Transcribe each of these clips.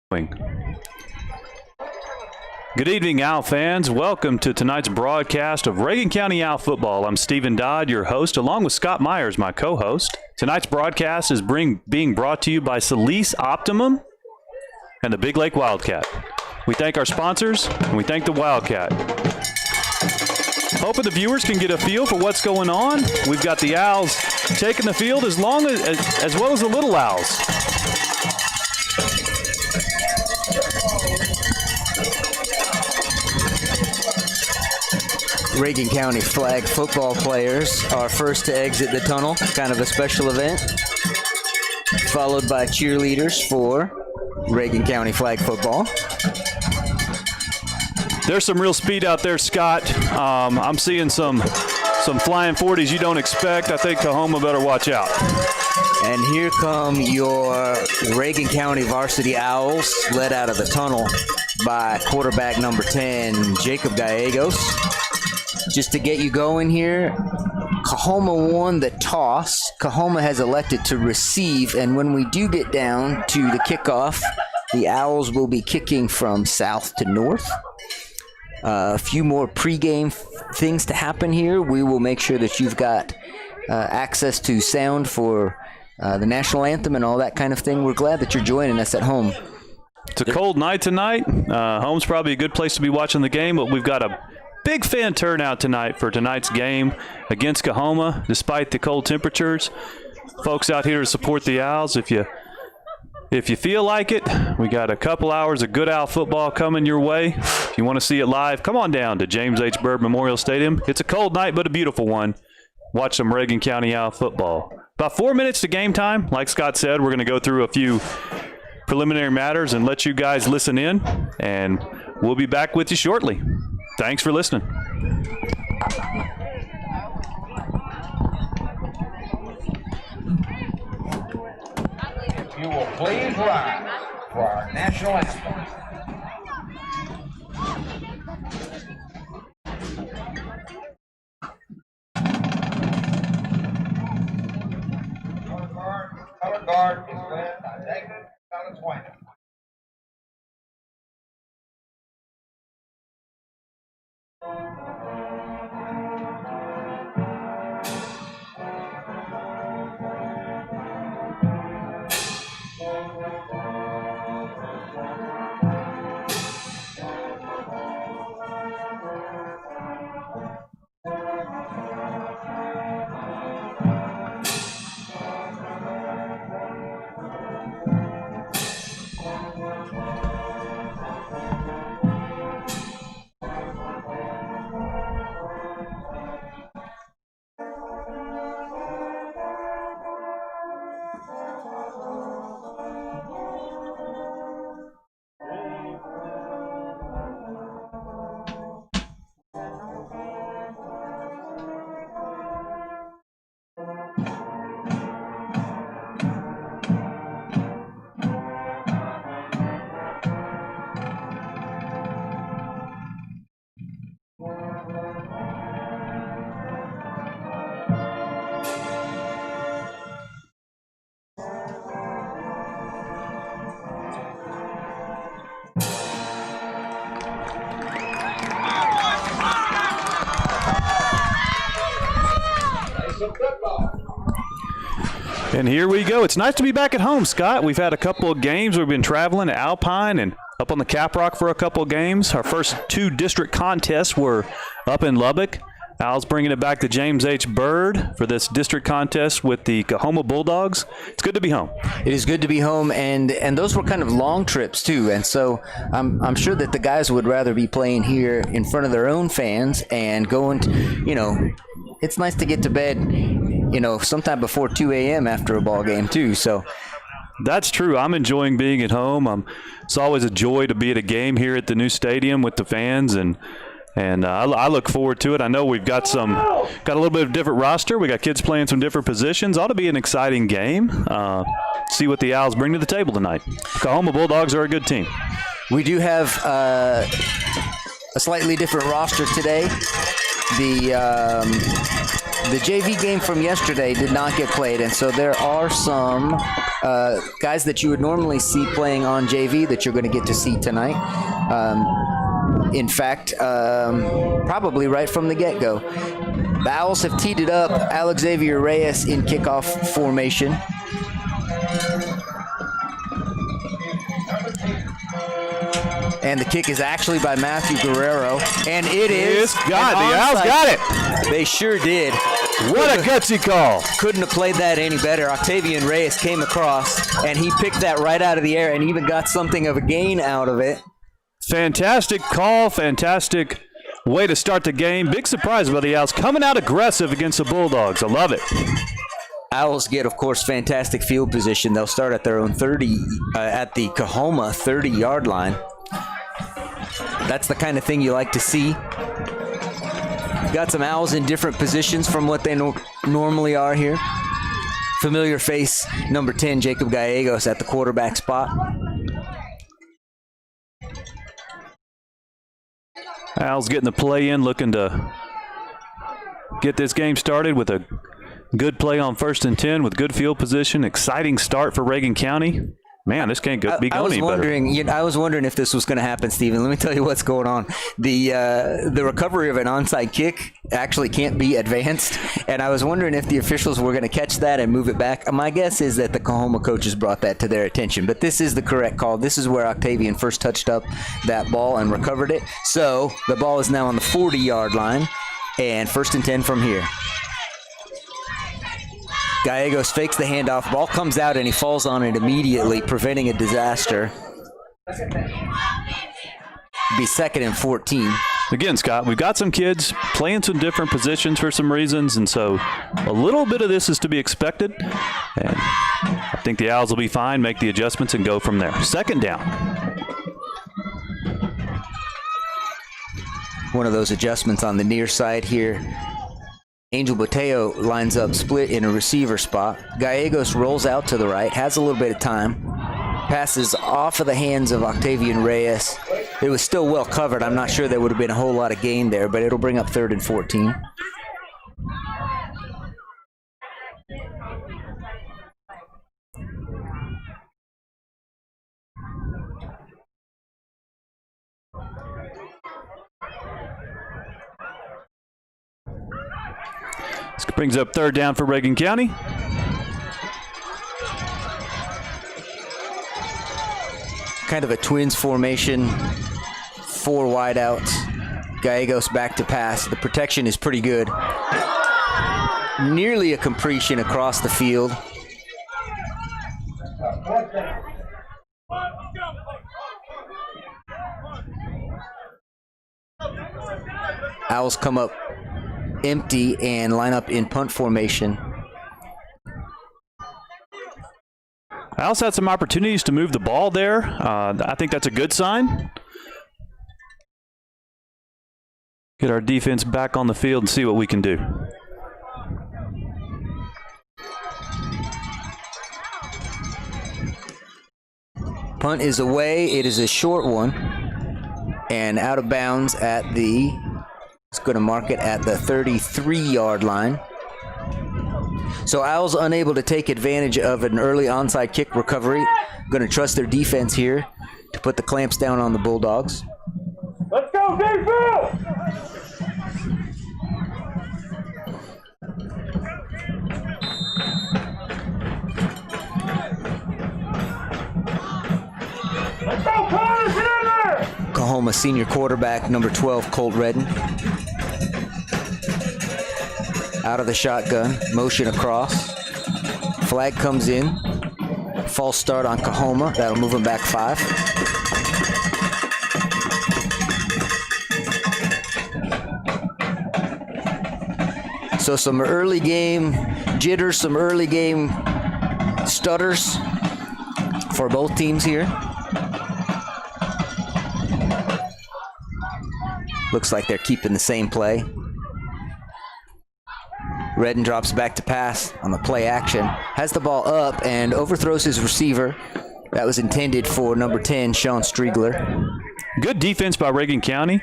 Good evening, Owl fans. Welcome to tonight's broadcast of Reagan County Owl Football. I'm Stephen Dodd, your host, along with Scott Myers, my co-host. Tonight's broadcast is being brought to you by Soliz Optimum and the Big Lake Wildcat. We thank our sponsors, and we thank the Wildcat. Hoping the viewers can get a feel for what's going on. We've got the Owls taking the field as well as the Little Owls. Reagan County flag football players are first to exit the tunnel, kind of a special event, followed by cheerleaders for Reagan County flag football. There's some real speed out there, Scott. I'm seeing some flying 40s you don't expect. I think Coahoma better watch out. And here come your Reagan County varsity Owls, led out of the tunnel by quarterback number 10, Jacob Gallegos. Just to get you going here, Coahoma won the toss. Coahoma has elected to receive, and when we do get down to the kickoff, the Owls will be kicking from south to north. A few more pregame things to happen here. We will make sure that you've got access to sound for the national anthem and all that kind of thing. We're glad that you're joining us at home. It's a cold night tonight. Home's probably a good place to be watching the game, but we've got a big fan turnout tonight for tonight's game against Coahoma, despite the cold temperatures. Folks out here to support the Owls. If you feel like it, we got a couple hours of good Owl football coming your way. If you want to see it live, come on down to James H. Byrd Memorial Stadium. It's a cold night, but a beautiful one. Watch some Reagan County Owl football. About 4 minutes to game time. Like Scott said, we're going to go through a few preliminary matters and let you guys listen in, and we'll be back with you shortly. Thanks for listening. If you will please rise for our national anthem. Color guard is led by David Valenzuela. And here we go. It's nice to be back at home, Scott. We've had a couple of games. We've been traveling to Alpine and up on the Cap Rock for a couple of games. Our first two district contests were up in Lubbock. Owls bringing it back to James H. Byrd for this district contest with the Coahoma Bulldogs. It's good to be home. It is good to be home, and those were kind of long trips too. And so I'm sure that the guys would rather be playing here in front of their own fans and going to, it's nice to get to bed, sometime before 2 a.m. after a ball game too. So that's true. I'm enjoying being at home. It's always a joy to be at a game here at the new stadium with the fans, and I look forward to it. I know we've got a little bit of different roster. We got kids playing some different positions. Ought to be an exciting game. See what the Owls bring to the table tonight. Coahoma Bulldogs are a good team. We do have a slightly different roster today. The JV game from yesterday did not get played, and so there are some guys that you would normally see playing on JV that you're going to get to see tonight. In fact, probably right from the get-go. The Owls have teed it up. Alex Xavier Reyes in kickoff formation. And the kick is actually by Matthew Guerrero. And it is. God, the Owls got it. They sure did. What a gutsy call. Couldn't have played that any better. Octavian Reyes came across, and he picked that right out of the air and even got something of a gain out of it. Fantastic call. Fantastic way to start the game. Big surprise by the Owls coming out aggressive against the Bulldogs. I love it. Owls get, of course, fantastic field position. They'll start at their own 30, at the Coahoma 30-yard line. That's the kind of thing you like to see. Got some Owls in different positions from what they normally are here. Familiar face, number 10, Jacob Gallegos at the quarterback spot. Owls getting the play in, looking to get this game started with a good play on 1st and 10 with good field position. Exciting start for Reagan County. Man, this can't be going any better. I was wondering if this was going to happen, Steven. Let me tell you what's going on. The recovery of an onside kick actually can't be advanced, and I was wondering if the officials were going to catch that and move it back. My guess is that the Coahoma coaches brought that to their attention, but this is the correct call. This is where Octavian first touched up that ball and recovered it. So the ball is now on the 40-yard line, and 1st and 10 from here. Gallegos fakes the handoff. Ball comes out, and he falls on it immediately, preventing a disaster. Be 2nd and 14. Again, Scott, we've got some kids playing some different positions for some reasons, and so a little bit of this is to be expected. And I think the Owls will be fine, make the adjustments, and go from there. 2nd down. One of those adjustments on the near side here. Angel Boteo lines up split in a receiver spot. Gallegos rolls out to the right, has a little bit of time. Passes off of the hands of Octavian Reyes. It was still well covered. I'm not sure there would have been a whole lot of gain there, but it'll bring up 3rd and 14. This brings up 3rd down for Reagan County. Kind of a twins formation, 4 wideouts. Gallegos back to pass. The protection is pretty good. Nearly a completion across the field. Owls come up empty and line up in punt formation. Owls had some opportunities to move the ball there. I think that's a good sign. Get our defense back on the field and see what we can do. Punt is away. It is a short one. And out of bounds at the, it's going to mark it at the 33-yard line. So Owls unable to take advantage of an early onside kick recovery. Going to trust their defense here to put the clamps down on the Bulldogs. Let's go, defense! Let's go, Connors, get in there! Coahoma senior quarterback, number 12, Colt Redden. Out of the shotgun, motion across. Flag comes in. False start on Coahoma. That'll move him back 5. So some early game jitters, some early game stutters for both teams here. Looks like they're keeping the same play. Redden drops back to pass on the play action. Has the ball up and overthrows his receiver. That was intended for number 10, Sean Striegler. Good defense by Reagan County.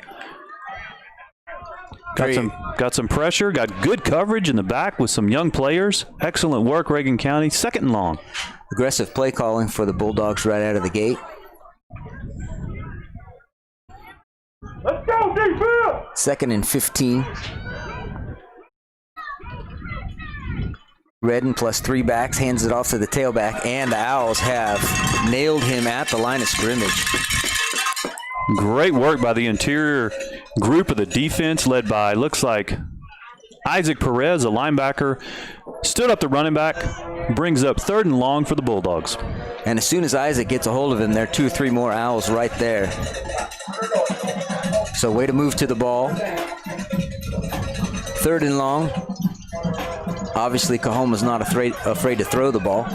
Got some pressure, got good coverage in the back with some young players. Excellent work, Reagan County. 2nd and long. Aggressive play calling for the Bulldogs right out of the gate. Let's go, defense! 2nd and 15. Redden plus 3 backs, hands it off to the tailback, and the Owls have nailed him at the line of scrimmage. Great work by the interior group of the defense, led by, looks like, Isaac Perez, a linebacker. Stood up the running back, brings up 3rd and long for the Bulldogs. And as soon as Isaac gets a hold of him, there are 2 or 3 more Owls right there. So way to move to the ball. 3rd and long. Obviously, Coahoma's not afraid to throw the ball.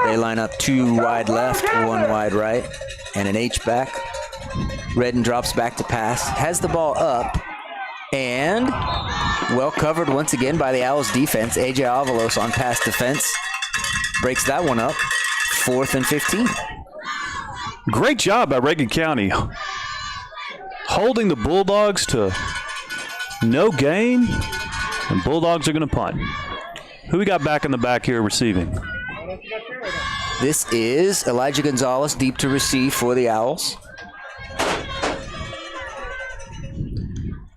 They line up 2 wide left, 1 wide right, and an H-back. Redden drops back to pass, has the ball up, and well covered once again by the Owls defense. A.J. Avalos on pass defense. Breaks that one up. 4th and 15. Great job by Reagan County. Holding the Bulldogs to no gain. And Bulldogs are going to punt. Who we got back in the back here receiving? This is Elijah Gonzalez, deep to receive for the Owls.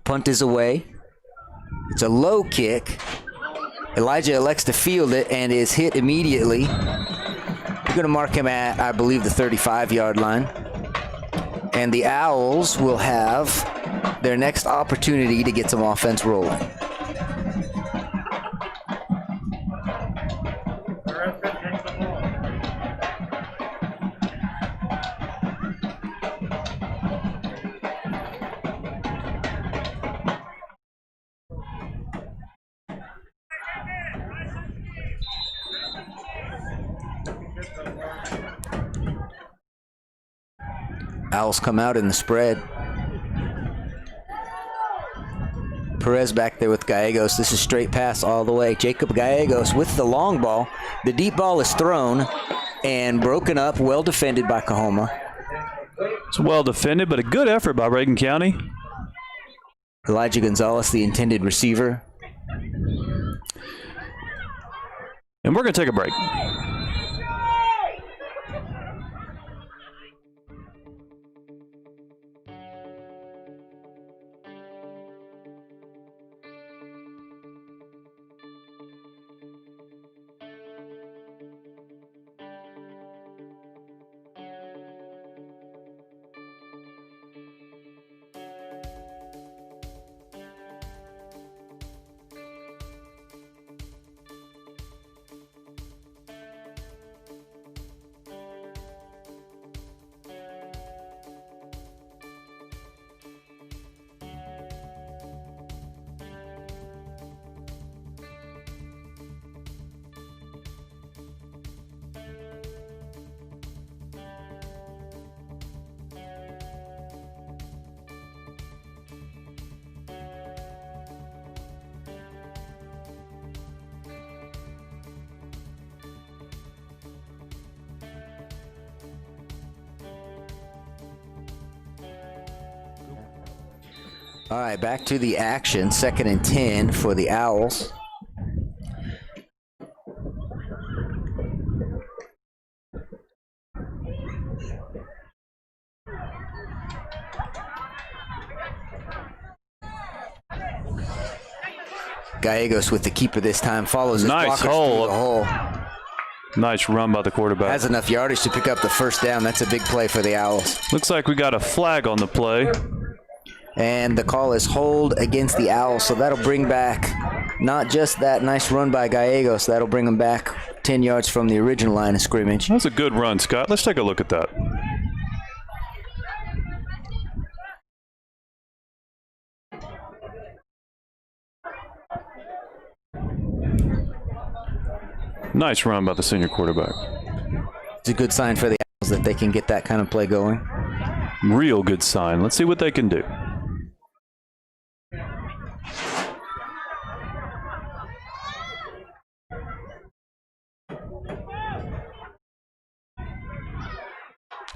Punt is away. It's a low kick. Elijah elects to field it and is hit immediately. We're going to mark him at, I believe, the 35-yard line. And the Owls will have their next opportunity to get some offense rolling. Owls come out in the spread. Perez back there with Gallegos. This is straight pass all the way. Jacob Gallegos with the long ball. The deep ball is thrown and broken up, well defended by Coahoma. It's well defended, but a good effort by Reagan County. Elijah Gonzalez, the intended receiver. And we're going to take a break. All right, back to the action. 2nd and 10 for the Owls. Gallegos with the keeper this time. Follows his nice blockers through the hole. Nice run by the quarterback. Has enough yardage to pick up the first down. That's a big play for the Owls. Looks like we got a flag on the play. And the call is hold against the Owls, so that'll bring back not just that nice run by Gallegos, that'll bring them back 10 yards from the original line of scrimmage. That's a good run, Scott. Let's take a look at that. Nice run by the senior quarterback. It's a good sign for the Owls that they can get that kind of play going. Real good sign. Let's see what they can do.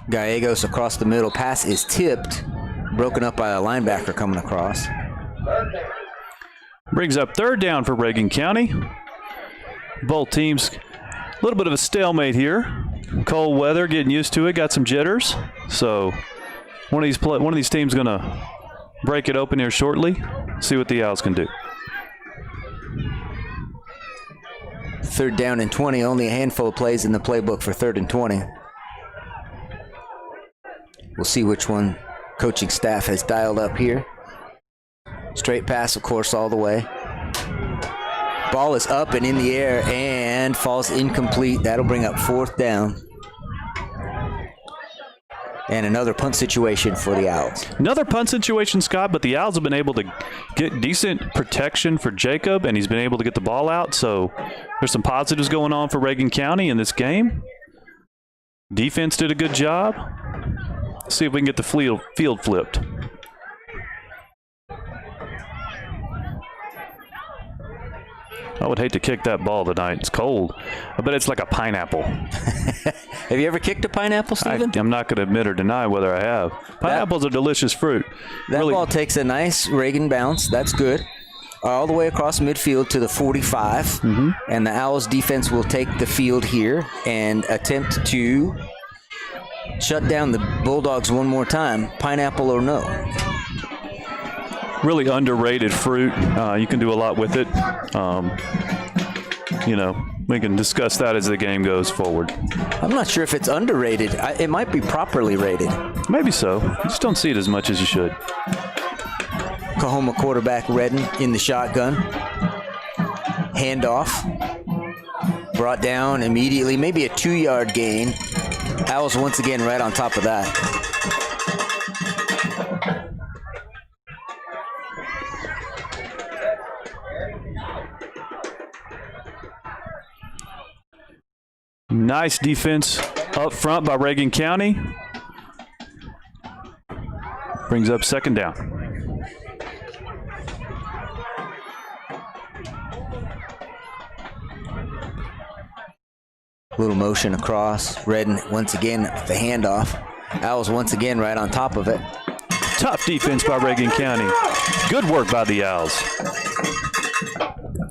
Gallegos across the middle. Pass is tipped, broken up by a linebacker coming across. Third down. Brings up third down for Reagan County. Both teams, a little bit of a stalemate here. Cold weather, getting used to it, got some jitters. So one of these teams going to break it open here shortly. See what the Owls can do. Third down and 20, only a handful of plays in the playbook for 3rd and 20. We'll see which one coaching staff has dialed up here. Straight pass, of course, all the way. Ball is up and in the air and falls incomplete. That'll bring up 4th down. And another punt situation for the Owls. Another punt situation, Scott, but the Owls have been able to get decent protection for Jacob, and he's been able to get the ball out. So there's some positives going on for Reagan County in this game. Defense did a good job. Let's see if we can get the field flipped. I would hate to kick that ball tonight. It's cold. I bet it's like a pineapple. Have you ever kicked a pineapple, Stephen? I'm not going to admit or deny whether I have. Pineapple's a delicious fruit. That ball takes a nice Reagan bounce. That's good. All the way across midfield to the 45. Mm-hmm. And the Owls defense will take the field here and attempt to shut down the Bulldogs one more time. Pineapple or no. Really underrated fruit. You can do a lot with it. We can discuss that as the game goes forward. I'm not sure if it's underrated. It might be properly rated. Maybe so. You just don't see it as much as you should. Coahoma quarterback Redden in the shotgun. Handoff. Brought down immediately. Maybe a 2-yard gain. Owls once again right on top of that. Nice defense up front by Reagan County. Brings up 2nd down. Little motion across. Redden once again the handoff. Owls once again right on top of it. Tough defense by Reagan County. Good work by the Owls.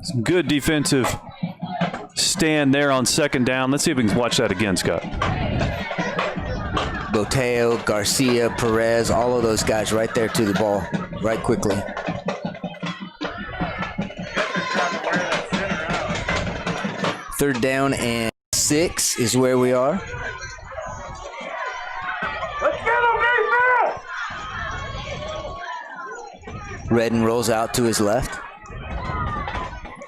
Some good defensive stand there on 2nd down. Let's see if we can watch that again, Scott. Boteo, Garcia, Perez, all of those guys right there to the ball right quickly. Third down and 6 is where we are. Let's get him, defense! Redden rolls out to his left.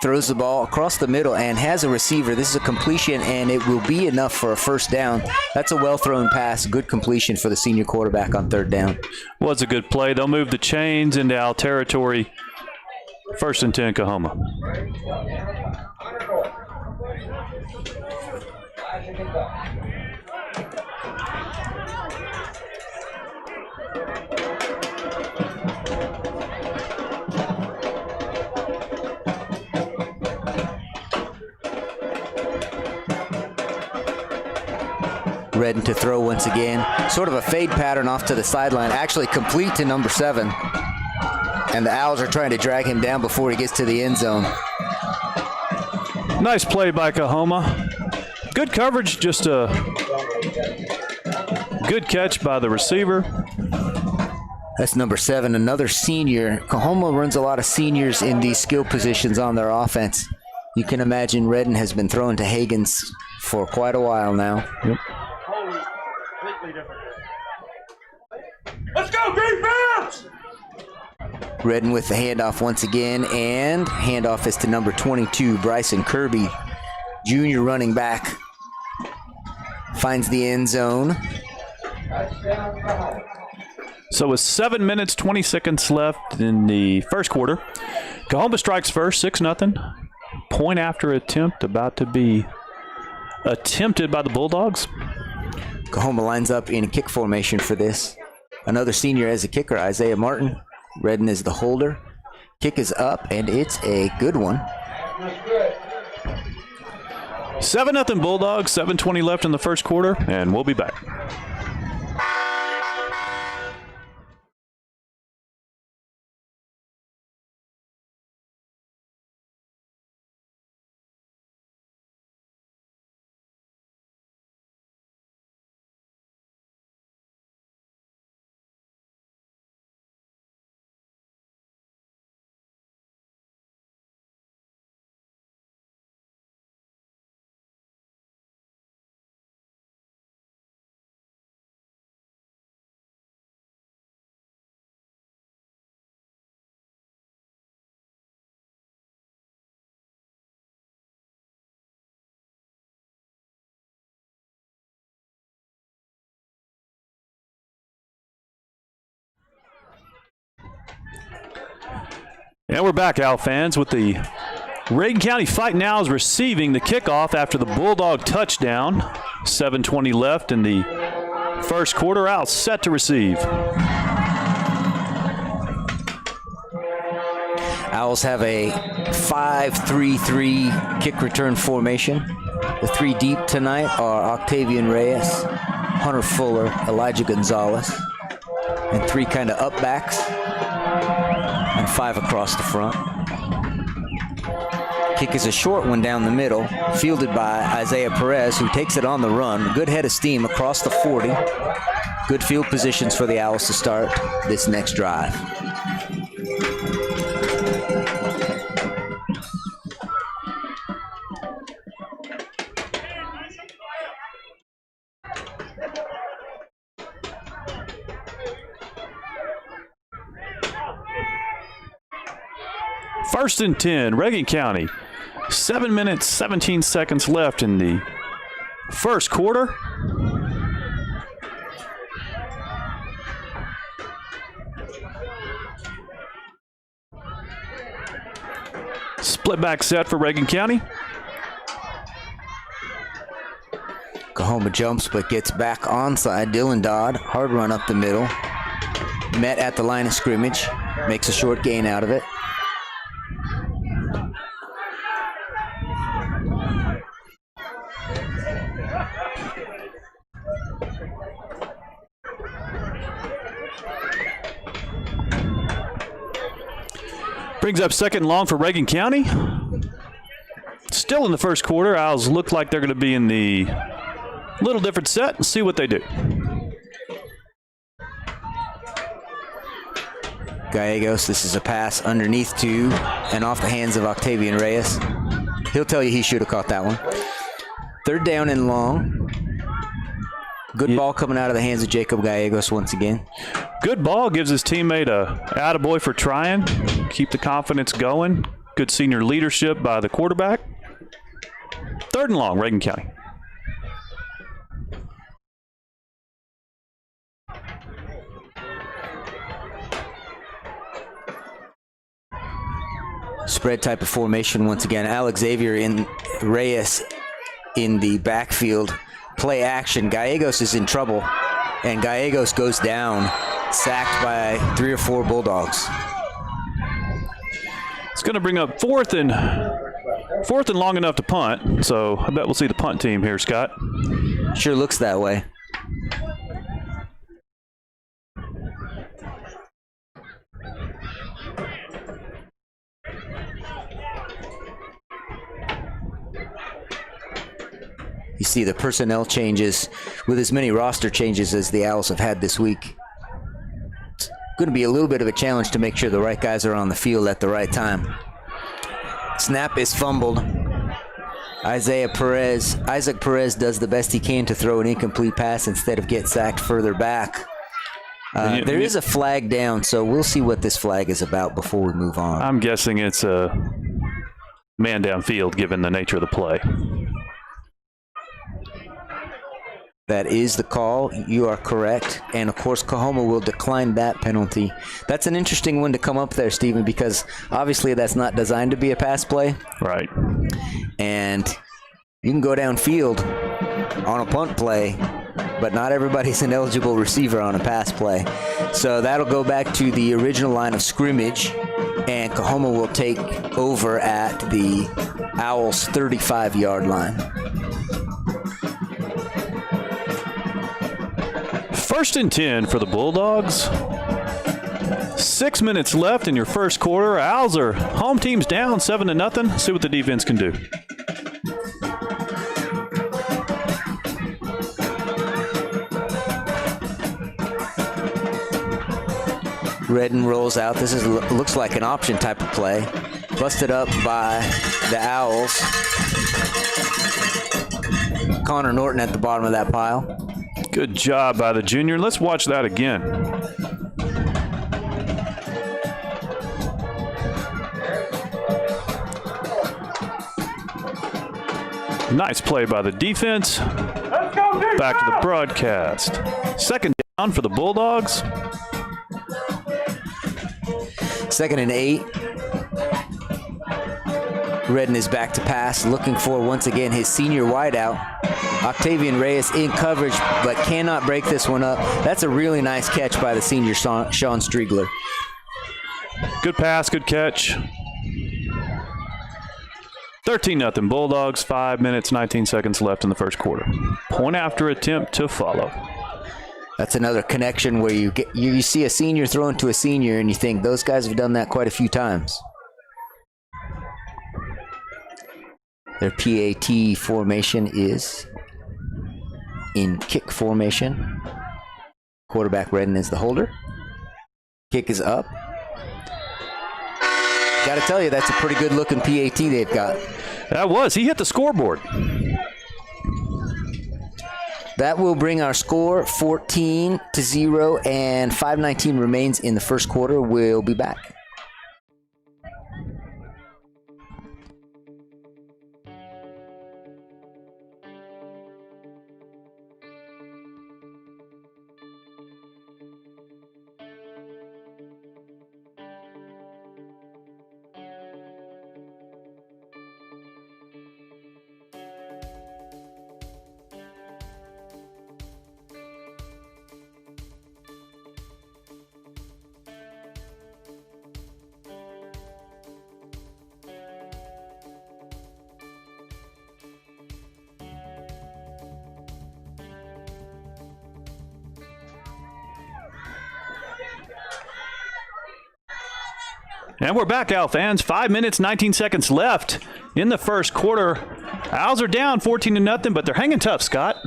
Throws the ball across the middle and has a receiver. This is a completion, and it will be enough for a 1st down. That's a well-thrown pass. Good completion for the senior quarterback on 3rd down. Was a good play. They'll move the chains into Owl territory. 1st and 10, Coahoma. Redden to throw once again. Sort of a fade pattern off to the sideline. Actually complete to number 7. And the Owls are trying to drag him down before he gets to the end zone. Nice play by Coahoma. Good coverage, just a good catch by the receiver. That's number 7, another senior. Coahoma runs a lot of seniors in these skill positions on their offense. You can imagine Redden has been throwing to Hagens for quite a while now. Yep. Let's go, defense! Redden with the handoff once again, and handoff is to number 22, Bryson Kirby, junior running back. Finds the end zone. So with 7 minutes, 20 seconds left in the first quarter, Coahoma strikes first, 6-0. Point after attempt about to be attempted by the Bulldogs. Coahoma lines up in kick formation for this. Another senior as a kicker, Isaiah Martin. Redden is the holder. Kick is up, and it's a good one. 7-0 Bulldogs, 7:20 left in the first quarter, and we'll be back. And we're back, Owl fans, with the Reagan County Fighting Owls receiving the kickoff after the Bulldog touchdown. 7:20 left in the first quarter. Owls set to receive. Owls have a 5-3-3 kick return formation. The three deep tonight are Octavian Reyes, Hunter Fuller, Elijah Gonzalez, and three kind of up backs, and five across the front. Kick is a short one down the middle, fielded by Isaiah Perez, who takes it on the run. Good head of steam across the 40. Good field positions for the Owls to start this next drive. First and 10, Reagan County. 7 minutes, 17 seconds left in the first quarter. Split back set for Reagan County. Coahoma jumps but gets back onside. Dylan Dodd, hard run up the middle. Met at the line of scrimmage, makes a short gain out of it. Brings up second and long for Reagan County. Still in the first quarter. Owls look like they're going to be in the little different set and see what they do. Gallegos, this is a pass underneath to and off the hands of Octavian Reyes. He'll tell you he should have caught that one. Third down and long. Good ball coming out of the hands of Jacob Gallegos once again. Good ball, gives his teammate a attaboy for trying. Keep the confidence going. Good senior leadership by the quarterback. Third and long, Reagan County. Spread type of formation once again. Alex Xavier in Reyes in the backfield. Play action. Gallegos is in trouble, and Gallegos goes down, sacked by 3 or 4 Bulldogs. It's going to bring up fourth and long enough to punt. So I bet we'll see the punt team here, Scott. Sure looks that way. You see the personnel changes with as many roster changes as the Owls have had this week. It's going to be a little bit of a challenge to make sure the right guys are on the field at the right time. Snap is fumbled. Isaac Perez does the best he can to throw an incomplete pass instead of get sacked further back. There is a flag down, so we'll see what this flag is about before we move on. I'm guessing it's a man downfield given the nature of the play. That is the call. You are correct. And, of course, Coahoma will decline that penalty. That's an interesting one to come up there, Stephen, because obviously that's not designed to be a pass play. Right. And you can go downfield on a punt play, but not everybody's an eligible receiver on a pass play. So that'll go back to the original line of scrimmage, and Coahoma will take over at the Owls' 35-yard line. First and 10 for the Bulldogs. 6 minutes left in your first quarter. Owls are home team's down 7-0. See what the defense can do. Redden rolls out. This looks like an option type of play. Busted up by the Owls. Connor Norton at the bottom of that pile. Good job by the junior. Let's watch that again. Nice play by the defense. Let's go, defense! Back to the broadcast. Second down for the Bulldogs. 2nd and 8. Redden is back to pass, looking for, once again, his senior wideout. Octavian Reyes in coverage, but cannot break this one up. That's a really nice catch by the senior Sean Striegler. Good pass, good catch. 13-0 Bulldogs, 5 minutes, 19 seconds left in the first quarter. Point after attempt to follow. That's another connection where you see a senior throwing to a senior and you think those guys have done that quite a few times. Their PAT formation is in kick formation. Quarterback Redden is the holder. Kick is up. Got to tell you, that's a pretty good looking PAT they've got. That was. He hit the scoreboard. That will bring our score 14-0, and 5:19 remains in the first quarter. We'll be back. And we're back, Owl fans. 5 minutes, 19 seconds left in the first quarter. Owls are down 14-0, but they're hanging tough, Scott.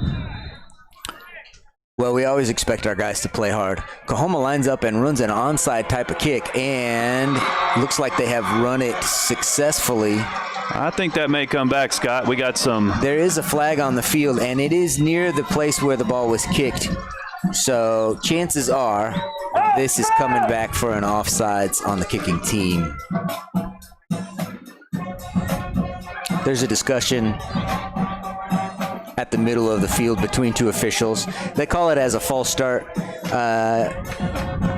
Well, we always expect our guys to play hard. Coahoma lines up and runs an onside type of kick, and looks like they have run it successfully. I think that may come back, Scott. We got some. There is a flag on the field, and it is near the place where the ball was kicked. So chances are this is coming back for an offsides on the kicking team. There's a discussion at the middle of the field between two officials. They call it as a false start.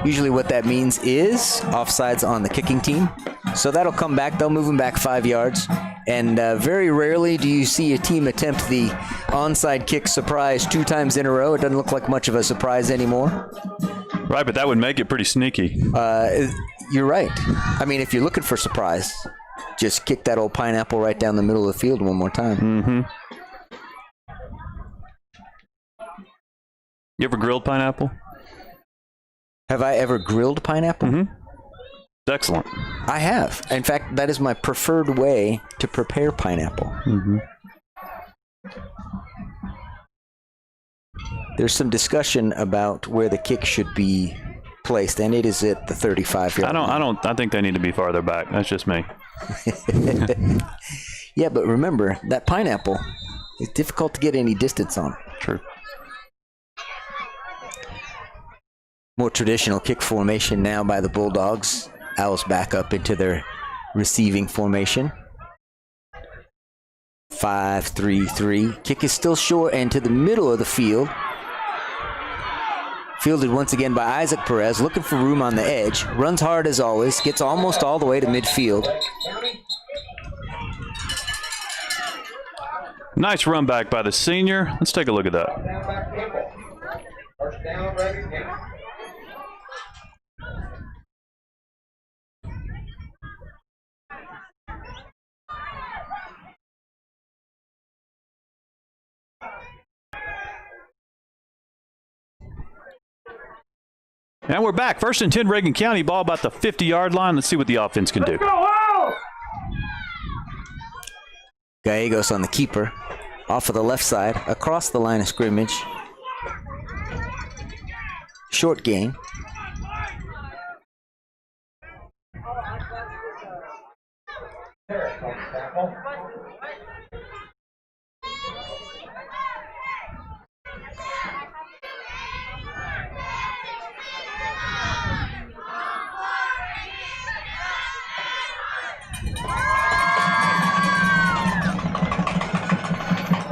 Usually what that means is offsides on the kicking team. So that'll come back. They'll move them back 5 yards. And very rarely do you see a team attempt the onside kick surprise 2 times in a row. It doesn't look like much of a surprise anymore. Right, but that would make it pretty sneaky. You're right. I mean, if you're looking for surprise, just kick that old pineapple right down the middle of the field one more time. Mm-hmm. You ever grilled pineapple? Have I ever grilled pineapple? Mm-hmm. Excellent. I have. In fact, that is my preferred way to prepare pineapple. Mm-hmm. There's some discussion about where the kick should be placed, and it is at the 35-yard line. I think they need to be farther back. That's just me. Yeah, but remember, that pineapple is difficult to get any distance on. True. More traditional kick formation now by the Bulldogs. Owls back up into their receiving formation. 5-3-3. Kick is still short and to the middle of the field. Fielded once again by Isaac Perez, looking for room on the edge. Runs hard as always, gets almost all the way to midfield. Nice run back by the senior. Let's take a look at that. First down, Reagan County. And we're back. 1st and 10, Reagan County. Ball about the 50-yard line. Let's see what the offense can do. Let's go, Owls! Gallegos on the keeper. Off of the left side, across the line of scrimmage. Short gain.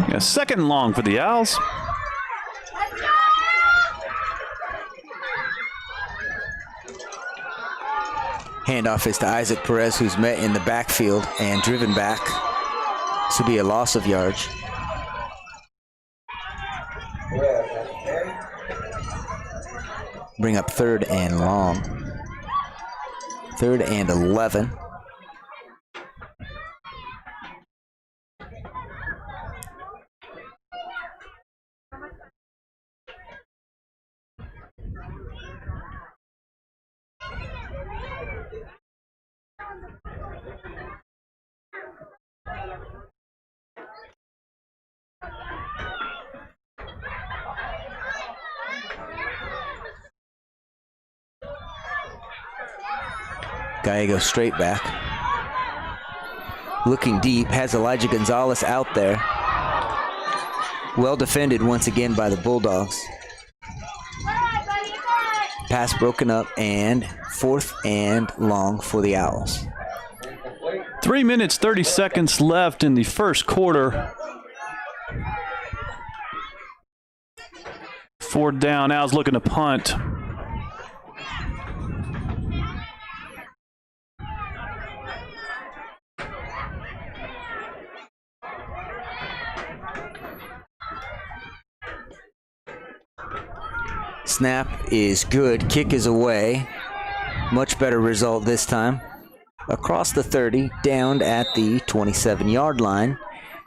A 2nd and long for the Owls. Handoff is to Isaac Perez, who's met in the backfield and driven back. This will be a loss of yards. Bring up 3rd and long. 3rd and 11. Gallegos straight back. Looking deep, has Elijah Gonzalez out there. Well defended once again by the Bulldogs. Pass broken up, and 4th and long for the Owls. 3 minutes, 30 seconds left in the first quarter. 4th down, Owls looking to punt. Snap is good, kick is away. Much better result this time. Across the 30, downed at the 27-yard line.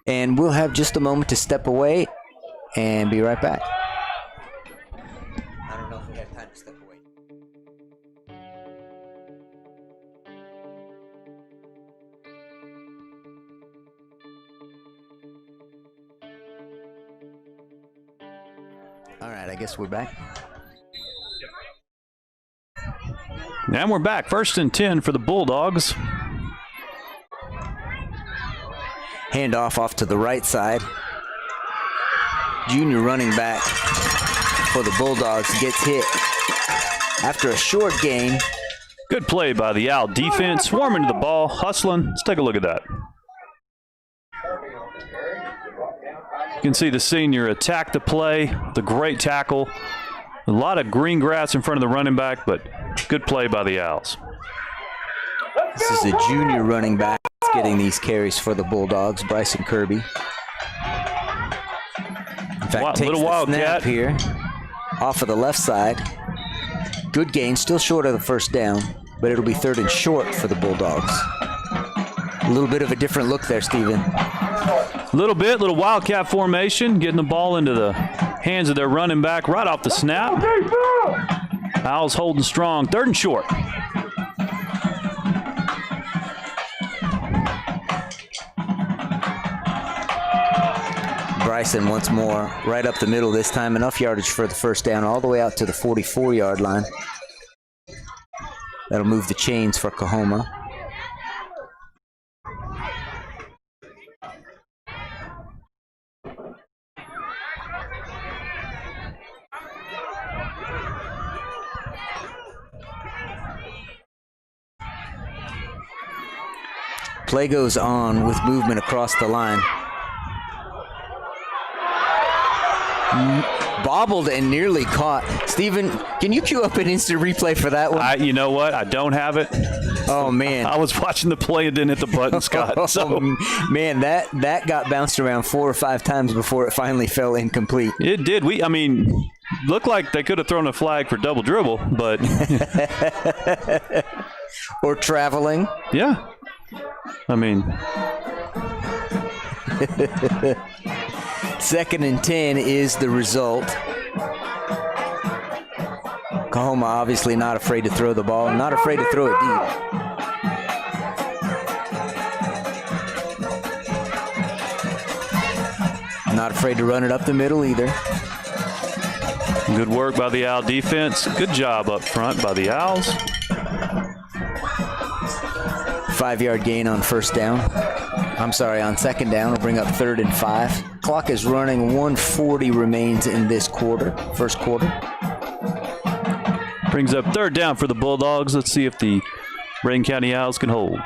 And we'll have just a moment to step away and be right back. I don't know if we have time to step away. All right, I guess we're back. And we're back. 1st and 10 for the Bulldogs. Handoff off to the right side. Junior running back for the Bulldogs gets hit after a short gain. Good play by the Owl defense. Swarming to the ball, hustling. Let's take a look at that. You can see the senior attack the play, the great tackle. A lot of green grass in front of the running back, but good play by the Owls. This is a junior running back getting these carries for the Bulldogs, Bryson Kirby. In fact, takes little the Wildcat snap here off of the left side. Good gain, still short of the 1st down, but it'll be 3rd and short for the Bulldogs. A little bit of a different look there, Steven. Little Wildcat formation, getting the ball into the hands of their running back right off the snap. Owls holding strong, 3rd and short. Bryson once more, right up the middle this time. Enough yardage for the 1st down, all the way out to the 44-yard line. That'll move the chains for Coahoma. Play goes on with movement across the line. Bobbled and nearly caught. Steven, can you cue up an instant replay for that one? You know what? I don't have it. Oh, man. I was watching the play and didn't hit the button, Scott. So. Man, that got bounced around 4 or 5 times before it finally fell incomplete. It did. Looked like they could have thrown a flag for double dribble, but. Or traveling. Yeah. 2nd and 10 is the result. Coahoma obviously not afraid to throw the ball, not afraid to throw it deep. Not afraid to run it up the middle either. Good work by the Owl defense. Good job up front by the Owls. 5-yard gain on 1st down. On 2nd down. We'll bring up 3rd and 5. Clock is running. 1:40 remains in this quarter, 1st quarter. Brings up 3rd down for the Bulldogs. Let's see if the Reagan County Owls can hold.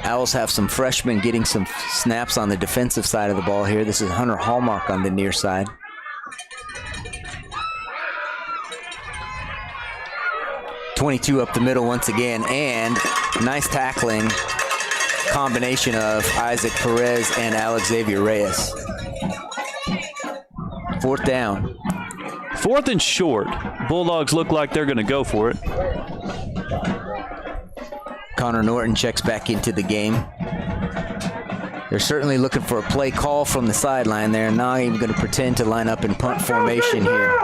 Owls have some freshmen getting some snaps on the defensive side of the ball here. This is Hunter Hallmark on the near side. 22 up the middle once again, and nice tackling combination of Isaac Perez and Alex Xavier Reyes. 4th down. 4th and short. Bulldogs look like they're going to go for it. Connor Norton checks back into the game. They're certainly looking for a play call from the sideline. They're not even going to pretend to line up in punt formation here.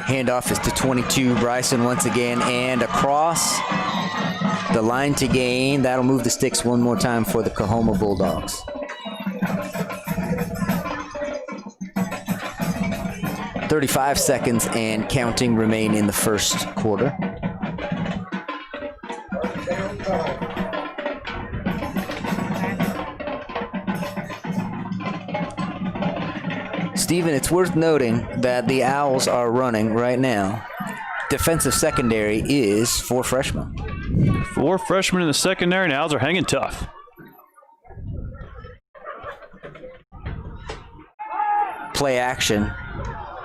Handoff is to 22, Bryson once again, and across the line to gain. That'll move the sticks one more time for the Coahoma Bulldogs. .35 seconds and counting remain in the first quarter. Steven, it's worth noting that the Owls are running right now. Defensive secondary is 4 freshmen. 4 freshmen in the secondary, and Owls are hanging tough. Play action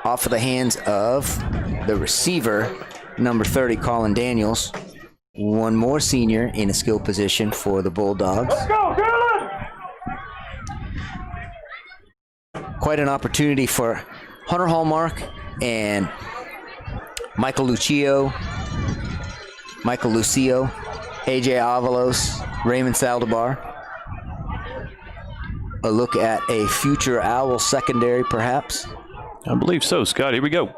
off of the hands of the receiver, number 30, Colin Daniels. One more senior in a skill position for the Bulldogs. Let's go, Dylan! Quite an opportunity for Hunter Hallmark and Michael Lucio, AJ Avalos, Raymond Saldivar. A look at a future Owl secondary, perhaps. I believe so, Scott. Here we go.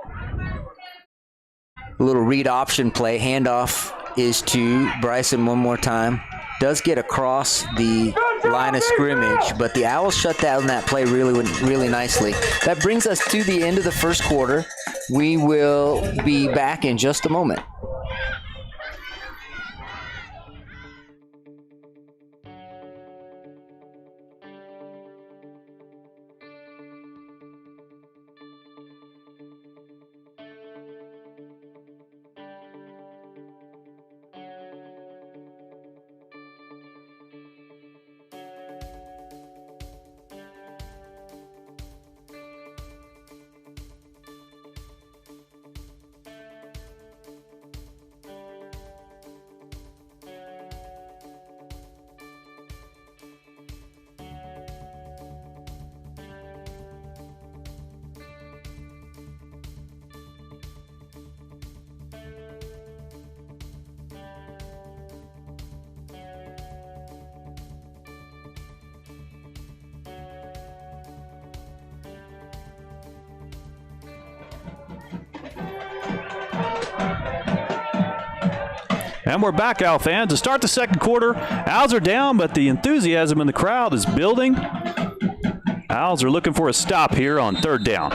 A little read option play. Handoff is to Bryson one more time. Does get across the line of scrimmage, but the Owls shut down that play really nicely. That brings us to the end of the first quarter. We will be back in just a moment. And we're back, Owl fans. To start the second quarter, Owls are down, but the enthusiasm in the crowd is building. Owls are looking for a stop here on 3rd down.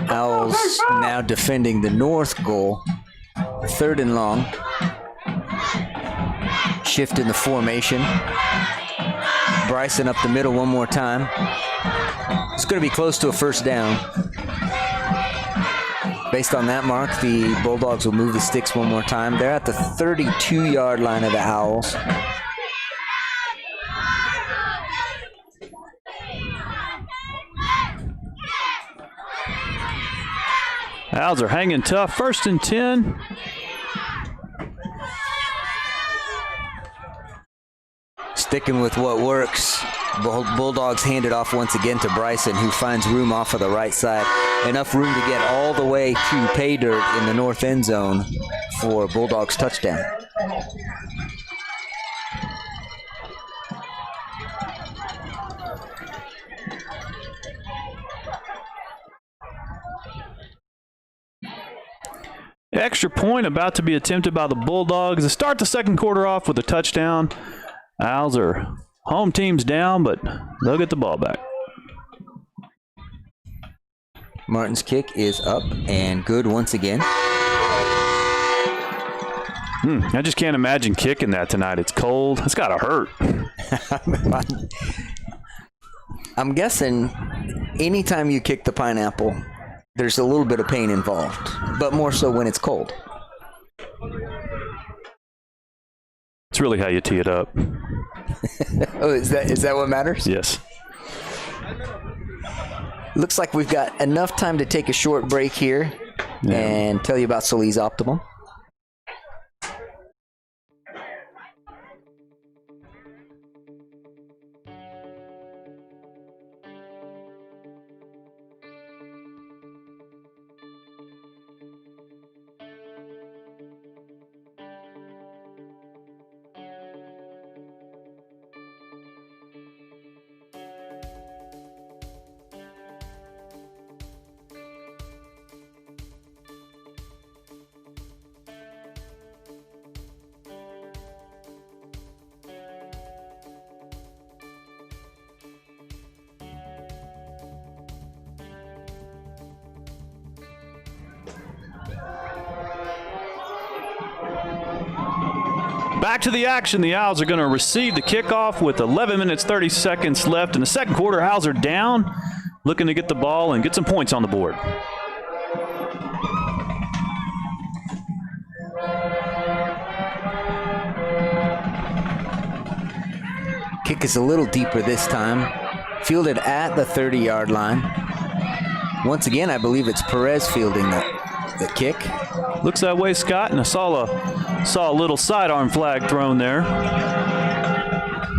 Owls now defending the north goal. 3rd and long. Shift in the formation. Bryson up the middle one more time. It's going to be close to a 1st down. Based on that mark, the Bulldogs will move the sticks one more time. They're at the 32-yard line of the Owls. Owls are hanging tough. 1st and 10. Sticking with what works. Bulldogs hand it off once again to Bryson, who finds room off of the right side. Enough room to get all the way to pay dirt in the north end zone for Bulldogs touchdown. Extra point about to be attempted by the Bulldogs to start the second quarter off with a touchdown. Owls are home team's down, but they'll get the ball back. Martin's kick is up and good once again. I just can't imagine kicking that tonight. It's cold. It's got to hurt. I'm guessing anytime you kick the pineapple, there's a little bit of pain involved, but more so when it's cold. It's really how you tee it up. Oh, is that what matters? Yes. Looks like we've got enough time to take a short break here and tell you about Soliz Optimum. Back to the action. The Owls are going to receive the kickoff with 11 minutes, 30 seconds left in the second quarter. Owls are down, looking to get the ball and get some points on the board. Kick is a little deeper this time. Fielded at the 30-yard line. Once again, I believe it's Perez fielding the kick. Looks that way, Scott, and I saw a little sidearm flag thrown there.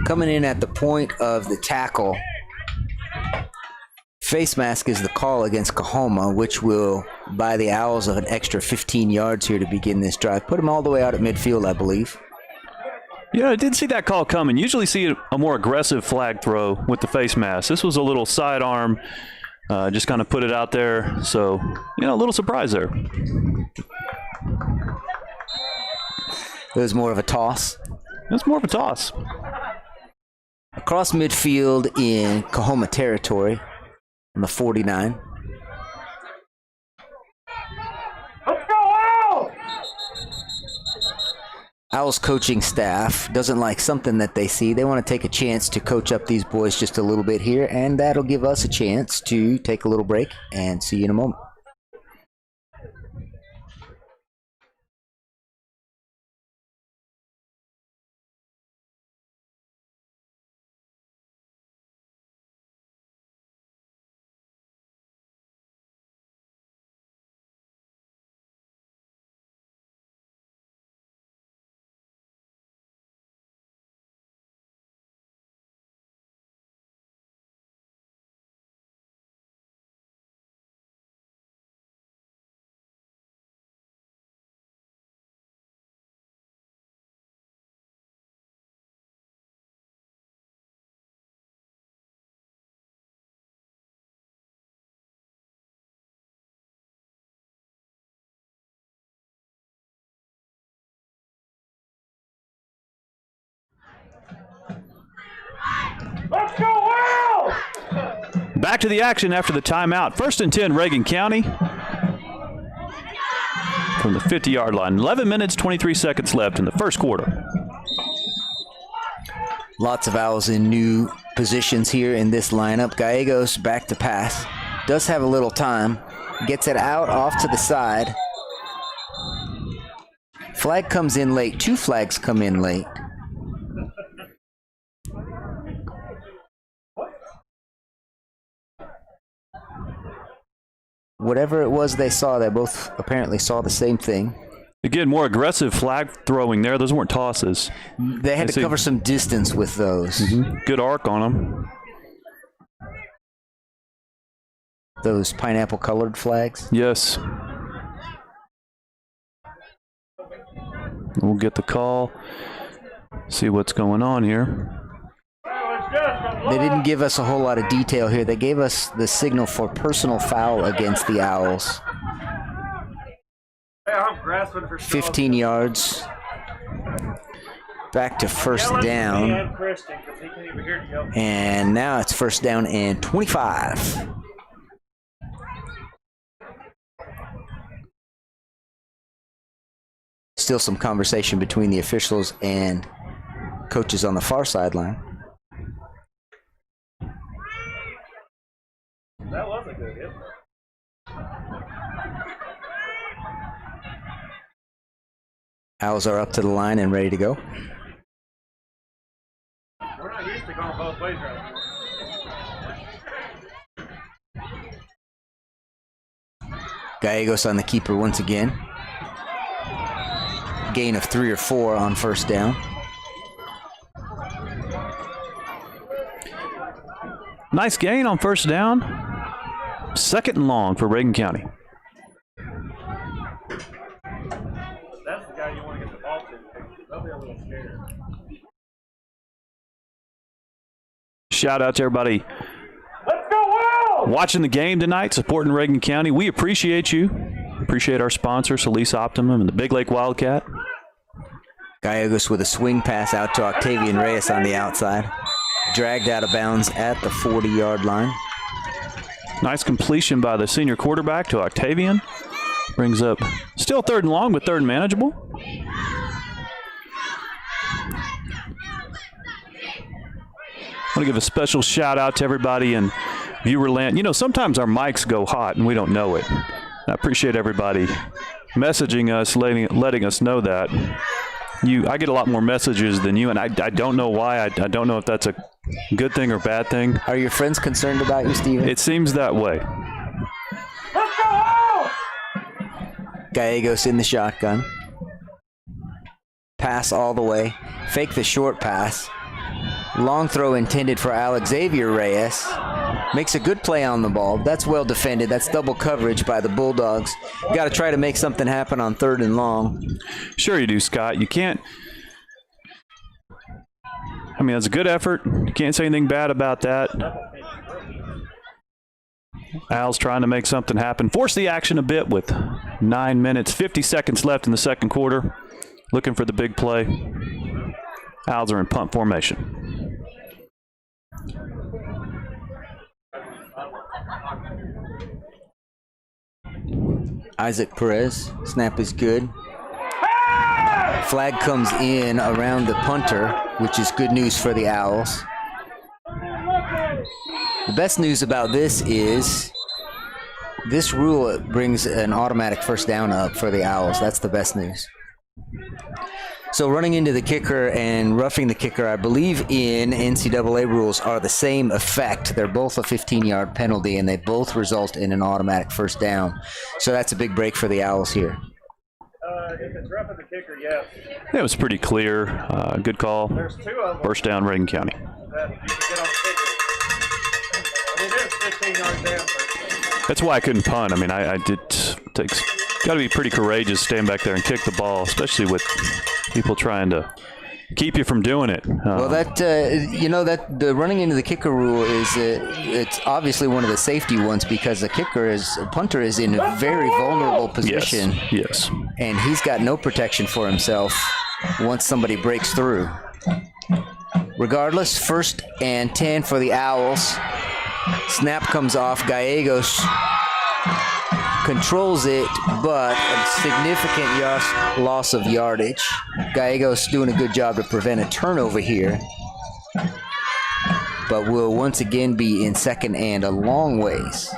Coming in at the point of the tackle. Face mask is the call against Coahoma, which will buy the Owls an extra 15 yards here to begin this drive. Put them all the way out at midfield, I believe. Yeah, I did see that call coming. Usually see a more aggressive flag throw with the face mask. This was a little sidearm, just kind of put it out there. So, a little surprise there. It was more of a toss. It's more of a toss. Across midfield in Coahoma territory on the 49. Let's go, Owls! Owls coaching staff doesn't like something that they see. They want to take a chance to coach up these boys just a little bit here, and that'll give us a chance to take a little break and see you in a moment. Let's go, Owls! Back to the action after the timeout. 1st and 10, Reagan County. From the 50-yard line. 11 minutes, 23 seconds left in the first quarter. Lots of Owls in new positions here in this lineup. Gallegos back to pass. Does have a little time. Gets it out off to the side. Flag comes in late. 2 flags come in late. Whatever it was they saw, they both apparently saw the same thing. Again, more aggressive flag throwing there. Those weren't tosses. They had to cover some distance with those. Good arc on them. Those pineapple colored flags. Yes. We'll get the call. See what's going on here. They didn't give us a whole lot of detail here. They gave us the signal for personal foul against the Owls. 15 yards. Back to first down. And now it's first down and 25. Still some conversation between the officials and coaches on the far sideline. That was a good hit. Owls are up to the line and ready to go. We're not used to going both ways right now. Gallegos on the keeper once again. Gain of 3 or 4 on first down. Nice gain on first down. 2nd and long for Reagan County. That's the guy you want to get the ball to. They'll be a little scared. Shout out to everybody Let's go Wild! watching the game tonight, supporting Reagan County. We appreciate you. Appreciate our sponsor, Soliz Optimum, and the Big Lake Wildcat. Gallegos with a swing pass out to Octavian Reyes on the outside. Dragged out of bounds at the 40-yard line. Nice completion by the senior quarterback to Octavian. Brings up still 3rd and long, but 3rd and manageable. I want to give a special shout out to everybody in viewer land. You know, sometimes our mics go hot and we don't know it. I appreciate everybody messaging us, letting us know that. I get a lot more messages than you, and I don't know why. I don't know if that's a good thing or bad thing. Are your friends concerned about you, Steven? It seems that way. Let's go Wild! Gallegos in the shotgun. Pass all the way. Fake the short pass. Long throw intended for Xavier Reyes. Makes a good play on the ball. That's well defended. That's double coverage by the Bulldogs. You got to try to make something happen on 3rd and long. Sure you do, Scott. You can't. I mean, it's a good effort. You can't say anything bad about that. Al's trying to make something happen. Force the action a bit with 9 minutes, 50 seconds left in the 2nd quarter. Looking for the big play. Owls are in punt formation. Isaac Perez. Snap is good. Flag comes in around the punter, which is good news for the Owls. The best news about this is this rule brings an automatic first down up for the Owls. That's the best news. So running into the kicker and roughing the kicker, I believe in NCAA rules, are the same effect. They're both a 15-yard penalty, and they both result in an automatic first down. So that's a big break for the Owls here. If it's roughing the kicker, yes. It was pretty clear. Good call. There's 2 of them First down, Reagan County. that you can get on the kicker. It is 15 yards down. That's why I couldn't punt. I mean, I did take. Got to be pretty courageous, stand back there and kick the ball, especially with people trying to keep you from doing it. Well, that the running into the kicker rule is it's obviously one of the safety ones because the punter is in a very vulnerable position. Yes. And he's got no protection for himself once somebody breaks through. Regardless, 1st and 10 for the Owls. Snap comes off. Gallegos controls it, but a significant loss of yardage. Gallegos doing a good job to prevent a turnover here, but will once again be in 2nd and a long ways.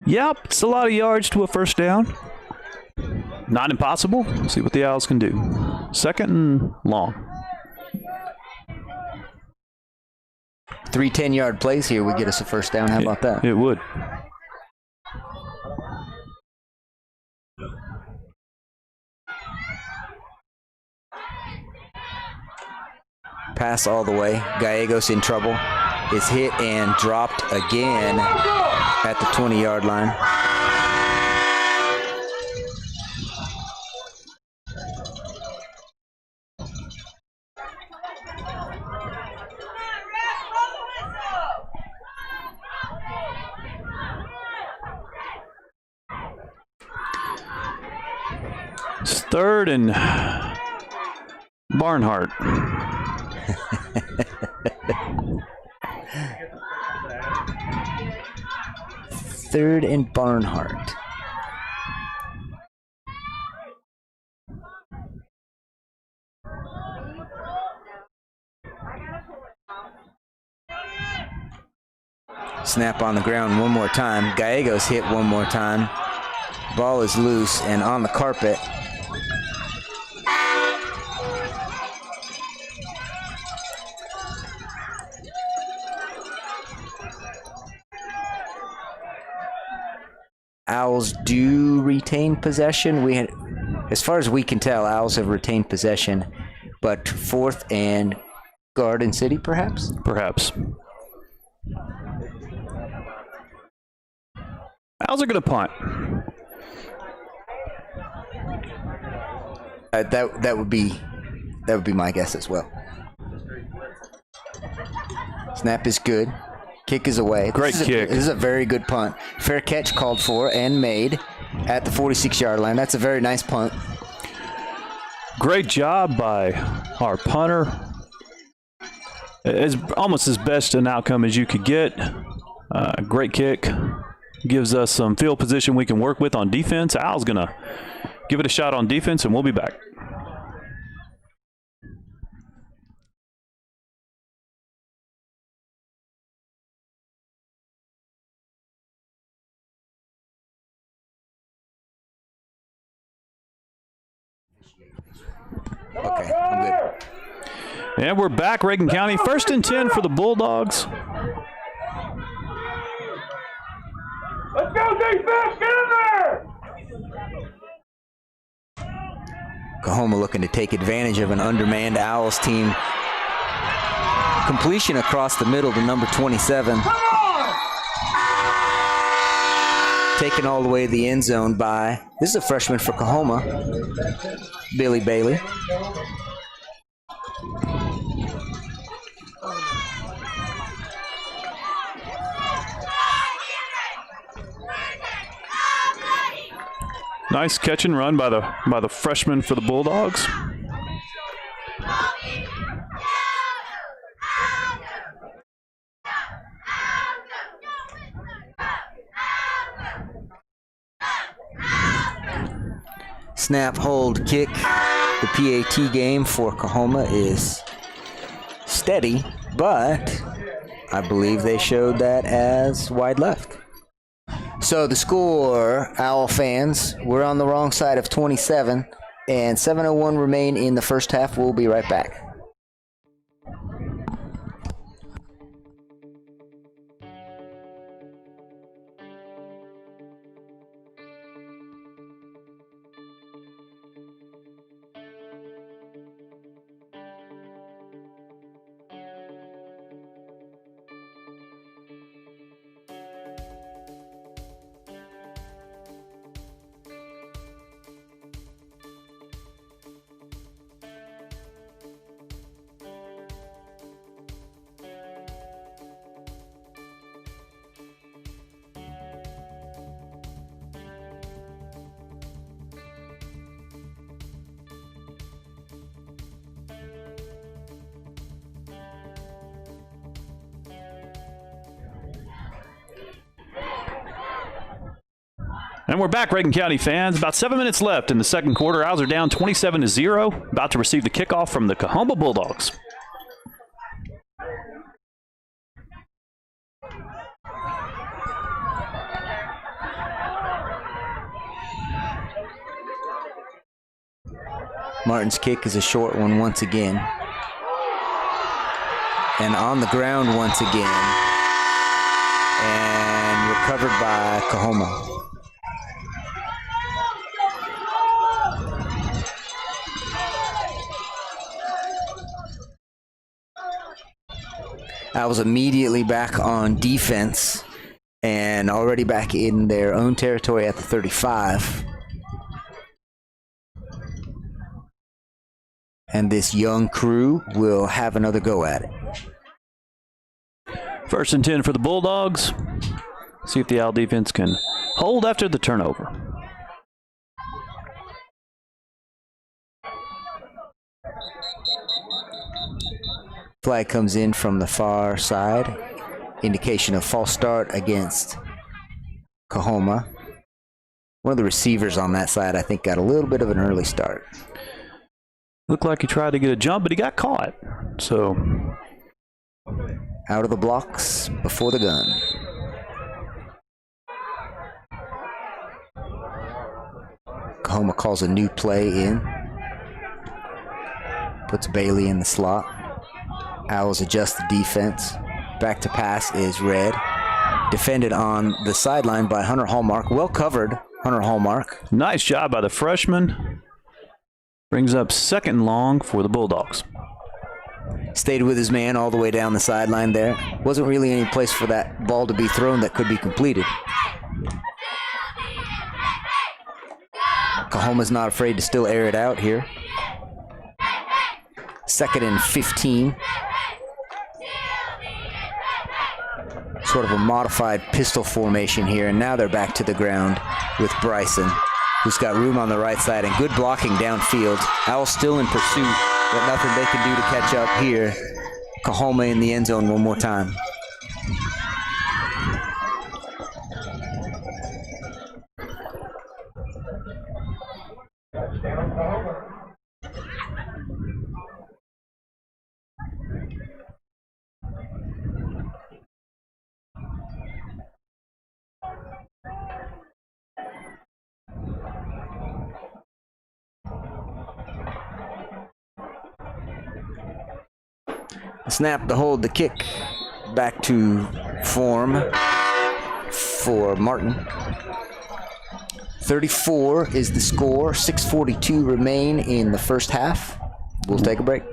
Yep, it's a lot of yards to a first down. Not impossible. We'll see what the Owls can do. 2nd and long. 3 10-yard plays here would get us a first down. How about that? It would. Pass all the way. Gallegos in trouble. Is hit and dropped again at the 20-yard line. It's 3rd and Barnhart. 3rd and Barnhart. Snap on the ground one more time. Gallegos hit one more time. Ball is loose and on the carpet. Owls do retain possession. As far as we can tell, Owls have retained possession, but 4th and Garden City, perhaps? Perhaps. Owls are going to punt. That would be my guess as well. Snap is good. Kick is away. Great kick. This is a very good punt. Fair catch called for and made at the 46-yard line. That's a very nice punt. Great job by our punter. It's almost as best an outcome as you could get. Great kick. Gives us some field position we can work with on defense. Al's going to give it a shot on defense, and we'll be back. Okay, I'm good. And we're back, Reagan County. 1st and 10 for the Bulldogs. Let's go, defense! Get in there! Coahoma looking to take advantage of an undermanned Owls team. Completion across the middle to number 27. Taken all the way to the end zone by, this is a freshman for Coahoma, Billy Bailey. Nice catch and run by the freshman for the Bulldogs. Snap, hold, kick. The PAT game for Coahoma is steady, but I believe they showed that as wide left. So the score, Owl fans, we're on the wrong side of 27, and 7:01 remain in the first half. We'll be right back. And we're back, Reagan County fans. About 7 minutes left in the second quarter. Owls are down 27-0, about to receive the kickoff from the Coahoma Bulldogs. Martin's kick is a short one once again. And on the ground once again. And recovered by Coahoma. I was immediately back on defense and already back in their own territory at the 35. And this young crew will have another go at it. 1st and 10 for the Bulldogs. See if the Owl defense can hold after the turnover. Flag comes in from the far side. Indication of false start against Coahoma. One of the receivers on that side, I think, got a little bit of an early start. Looked like he tried to get a jump, but he got caught. So out of the blocks before the gun. Coahoma calls a new play in. Puts Bailey in the slot. Owls adjust the defense. Back to pass is Red. Defended on the sideline by Hunter Hallmark. Well covered, Hunter Hallmark. Nice job by the freshman. Brings up 2nd and long for the Bulldogs. Stayed with his man all the way down the sideline there. Wasn't really any place for that ball to be thrown that could be completed. Coahoma's not afraid to still air it out here. 2nd and 15. Sort of a modified pistol formation here, and now they're back to the ground with Bryson, who's got room on the right side and good blocking downfield. Owls still in pursuit, but nothing they can do to catch up here. Coahoma in the end zone one more time. Snap, the hold, the kick. Back to form for Martin. 34 is the score. 6:42 remain in the first half. We'll take a break.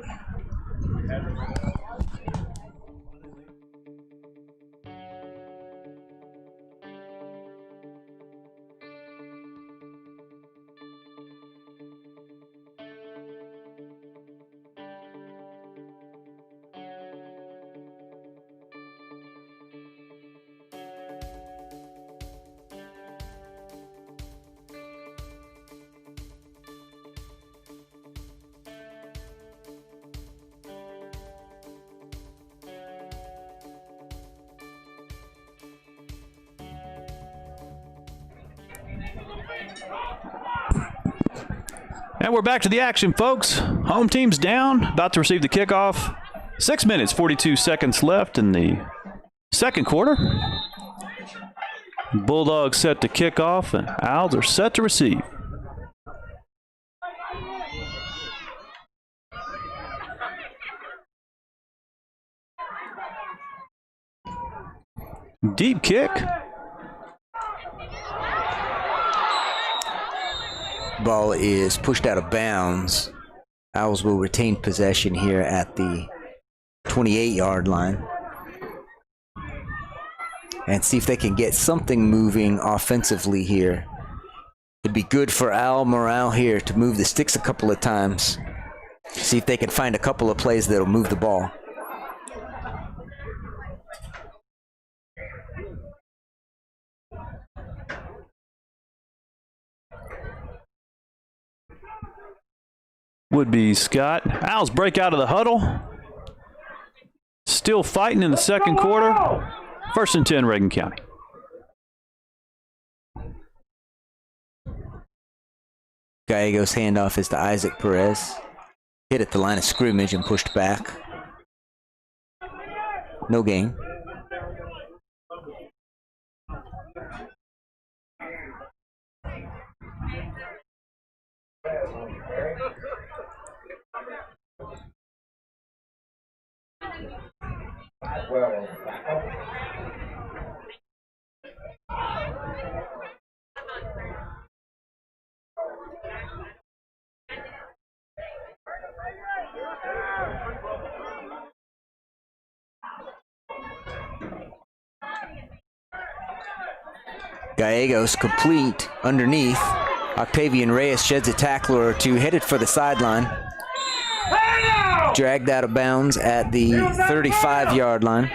And we're back to the action, folks. Home team's down, about to receive the kickoff. 6 minutes, 42 seconds left in the second quarter. Bulldogs set to kick off, and Owls are set to receive. Deep kick. Ball is pushed out of bounds. Owls will retain possession here at the 28-yard line. And see if they can get something moving offensively here. It'd be good for Owl morale here to move the sticks a couple of times. See if they can find a couple of plays that'll move the ball. Would be Scott. Owls break out of the huddle. Still fighting in the second quarter. 1st and 10, Reagan County. Gallegos handoff is to Isaac Perez. Hit at the line of scrimmage and pushed back. No gain. Gallegos complete underneath. Octavian Reyes sheds a tackler or two, headed for the sideline. Dragged out of bounds at the 35-yard line.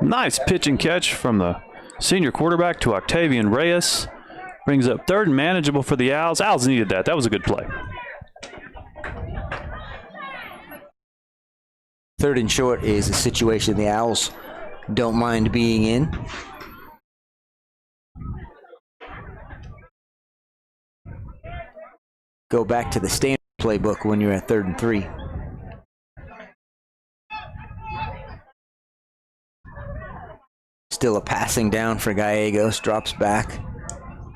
Nice pitch and catch from the senior quarterback to Octavian Reyes. Brings up 3rd and manageable for the Owls. Owls needed that. That was a good play. 3rd and short is a situation the Owls don't mind being in. Go back to the standard playbook when you're at 3rd and 3. Still a passing down for Gallegos, drops back.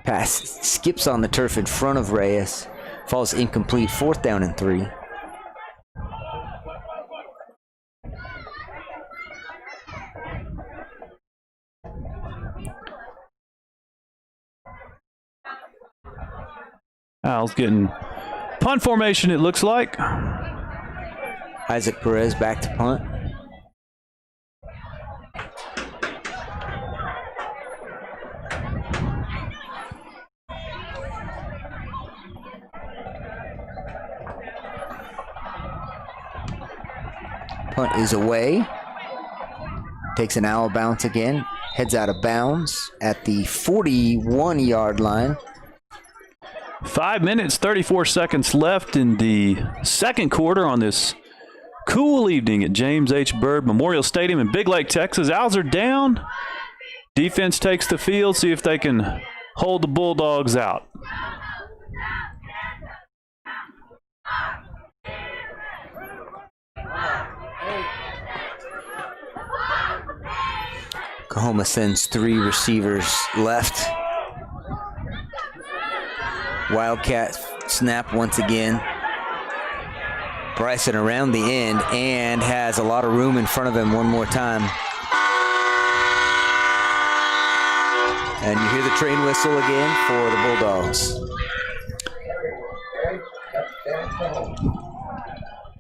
Pass skips on the turf in front of Reyes. Falls incomplete, 4th down and 3. Owls getting punt formation, it looks like. Isaac Perez back to punt. Punt is away. Takes an owl bounce again. Heads out of bounds at the 41-yard line. 5 minutes, 34 seconds left in the second quarter on this cool evening at James H. Byrd Memorial Stadium in Big Lake, Texas. Owls are down. Defense takes the field, see if they can hold the Bulldogs out. Coahoma sends 3 receivers left. Wildcat snap once again. Bryson around the end and has a lot of room in front of him one more time. And you hear the train whistle again for the Bulldogs.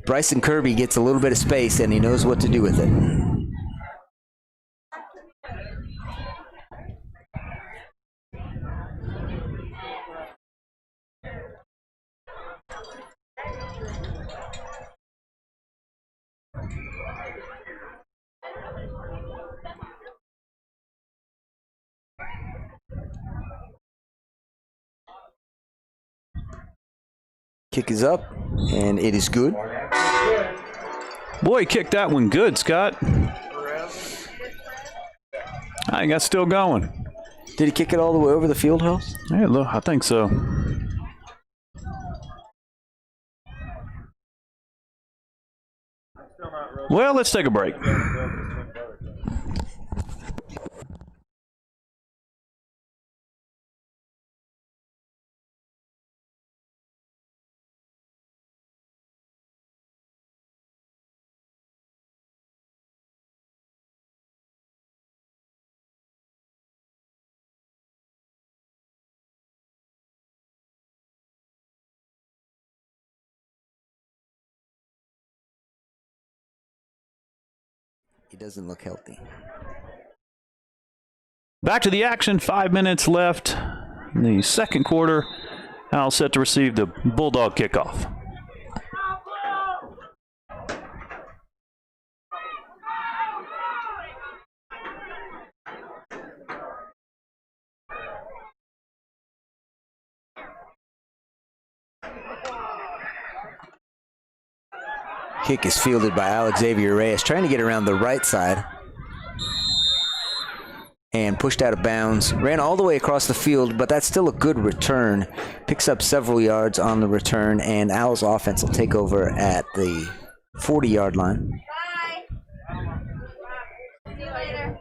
Bryson Kirby gets a little bit of space and he knows what to do with it. Kick is up, and it is good. Boy, he kicked that one good, Scott. I think that's still going. Did he kick it all the way over the field house? Yeah, look, I think so. Well, let's take a break. He doesn't look healthy. Back to the action. 5 minutes left in the second quarter. Owls set to receive the Bulldog kickoff. Kick is fielded by Alex Xavier Reyes, trying to get around the right side. And pushed out of bounds. Ran all the way across the field, but that's still a good return. Picks up several yards on the return, and Owls offense will take over at the 40-yard line. Bye. See you later.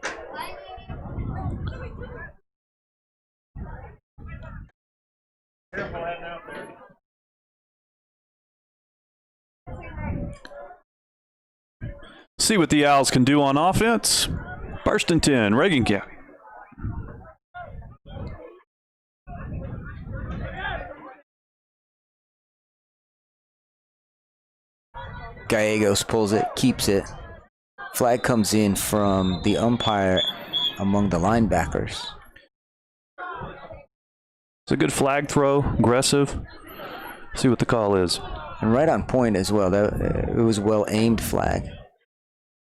See what the Owls can do on offense. First and 10, Reagan County. Gallegos pulls it, keeps it. Flag comes in from the umpire among the linebackers. It's a good flag throw, aggressive. See what the call is. And right on point as well. It was a well-aimed flag.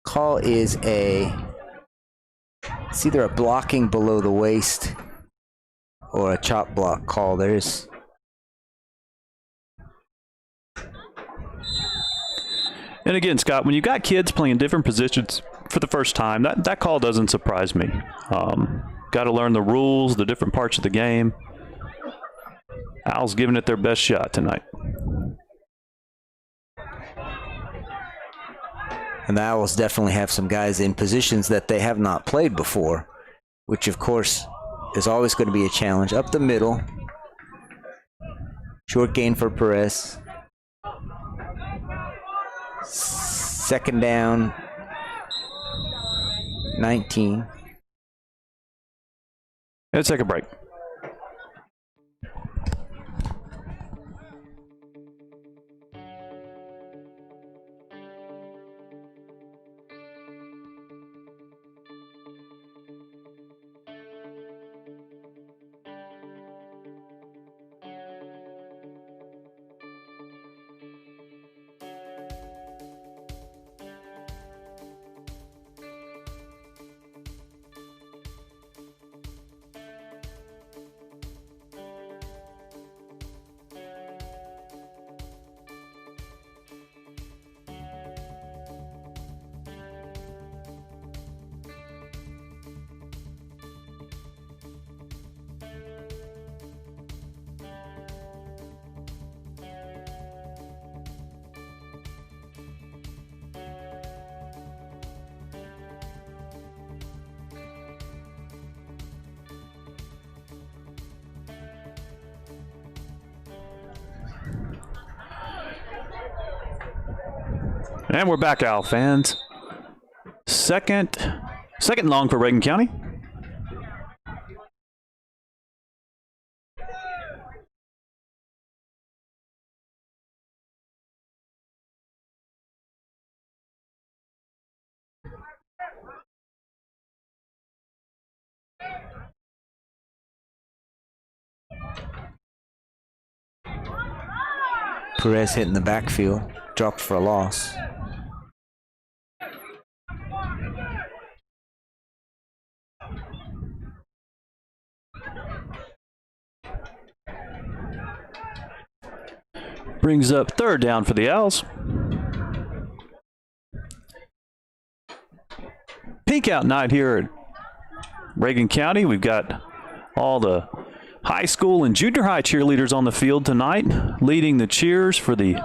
Call is it's either a blocking below the waist or a chop block call. There's And again, Scott, when you got kids playing different positions for the first time, that call doesn't surprise me. Got to learn the rules, the different parts of the game. Owls giving it their best shot tonight. And the Owls definitely have some guys in positions that they have not played before, which of course is always going to be a challenge. Up the middle. Short gain for Perez. Second down, 19. Let's take a break. And we're back, Owl fans. Second long for Reagan County. Perez hitting the backfield, dropped for a loss. Brings up third down for the Owls. Peek out night here at Reagan County. We've got all the high school and junior high cheerleaders on the field tonight, leading the cheers for the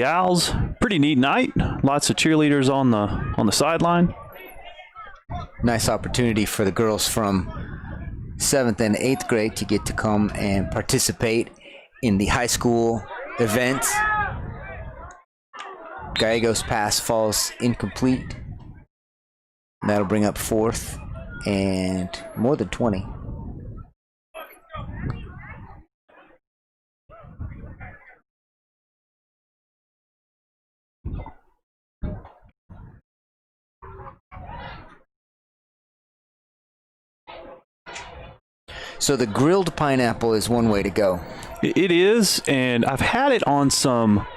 Owls. Pretty neat night. Lots of cheerleaders on the sideline. Nice opportunity for the girls from 7th and 8th grade to get to come and participate in the high school event. Gallegos' pass falls incomplete. That'll bring up 4th and more than 20. So the grilled pineapple is one way to go. It is, and I've had it on some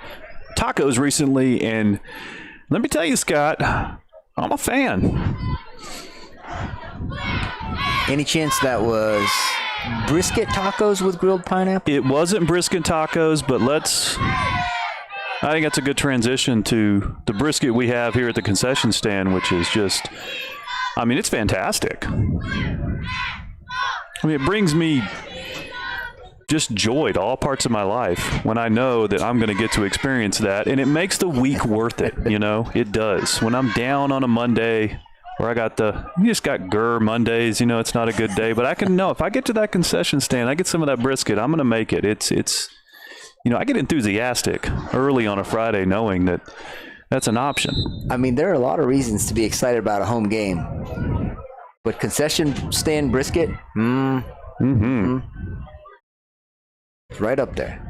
tacos recently, and let me tell you, Scott, I'm a fan. Any chance that was brisket tacos with grilled pineapple? It wasn't brisket tacos, but I think that's a good transition to the brisket we have here at the concession stand, which is just, I mean, it's fantastic. I mean, it brings me just joy to all parts of my life when I know that I'm going to get to experience that, and it makes the week worth it, you know? It does. When I'm down on a Monday, or you just got grr Mondays, you know, it's not a good day, but I can know if I get to that concession stand, I get some of that brisket, I'm going to make it. It's you know, I get enthusiastic early on a Friday knowing that that's an option. I mean, there are a lot of reasons to be excited about a home game. But concession stand brisket, it's right up there.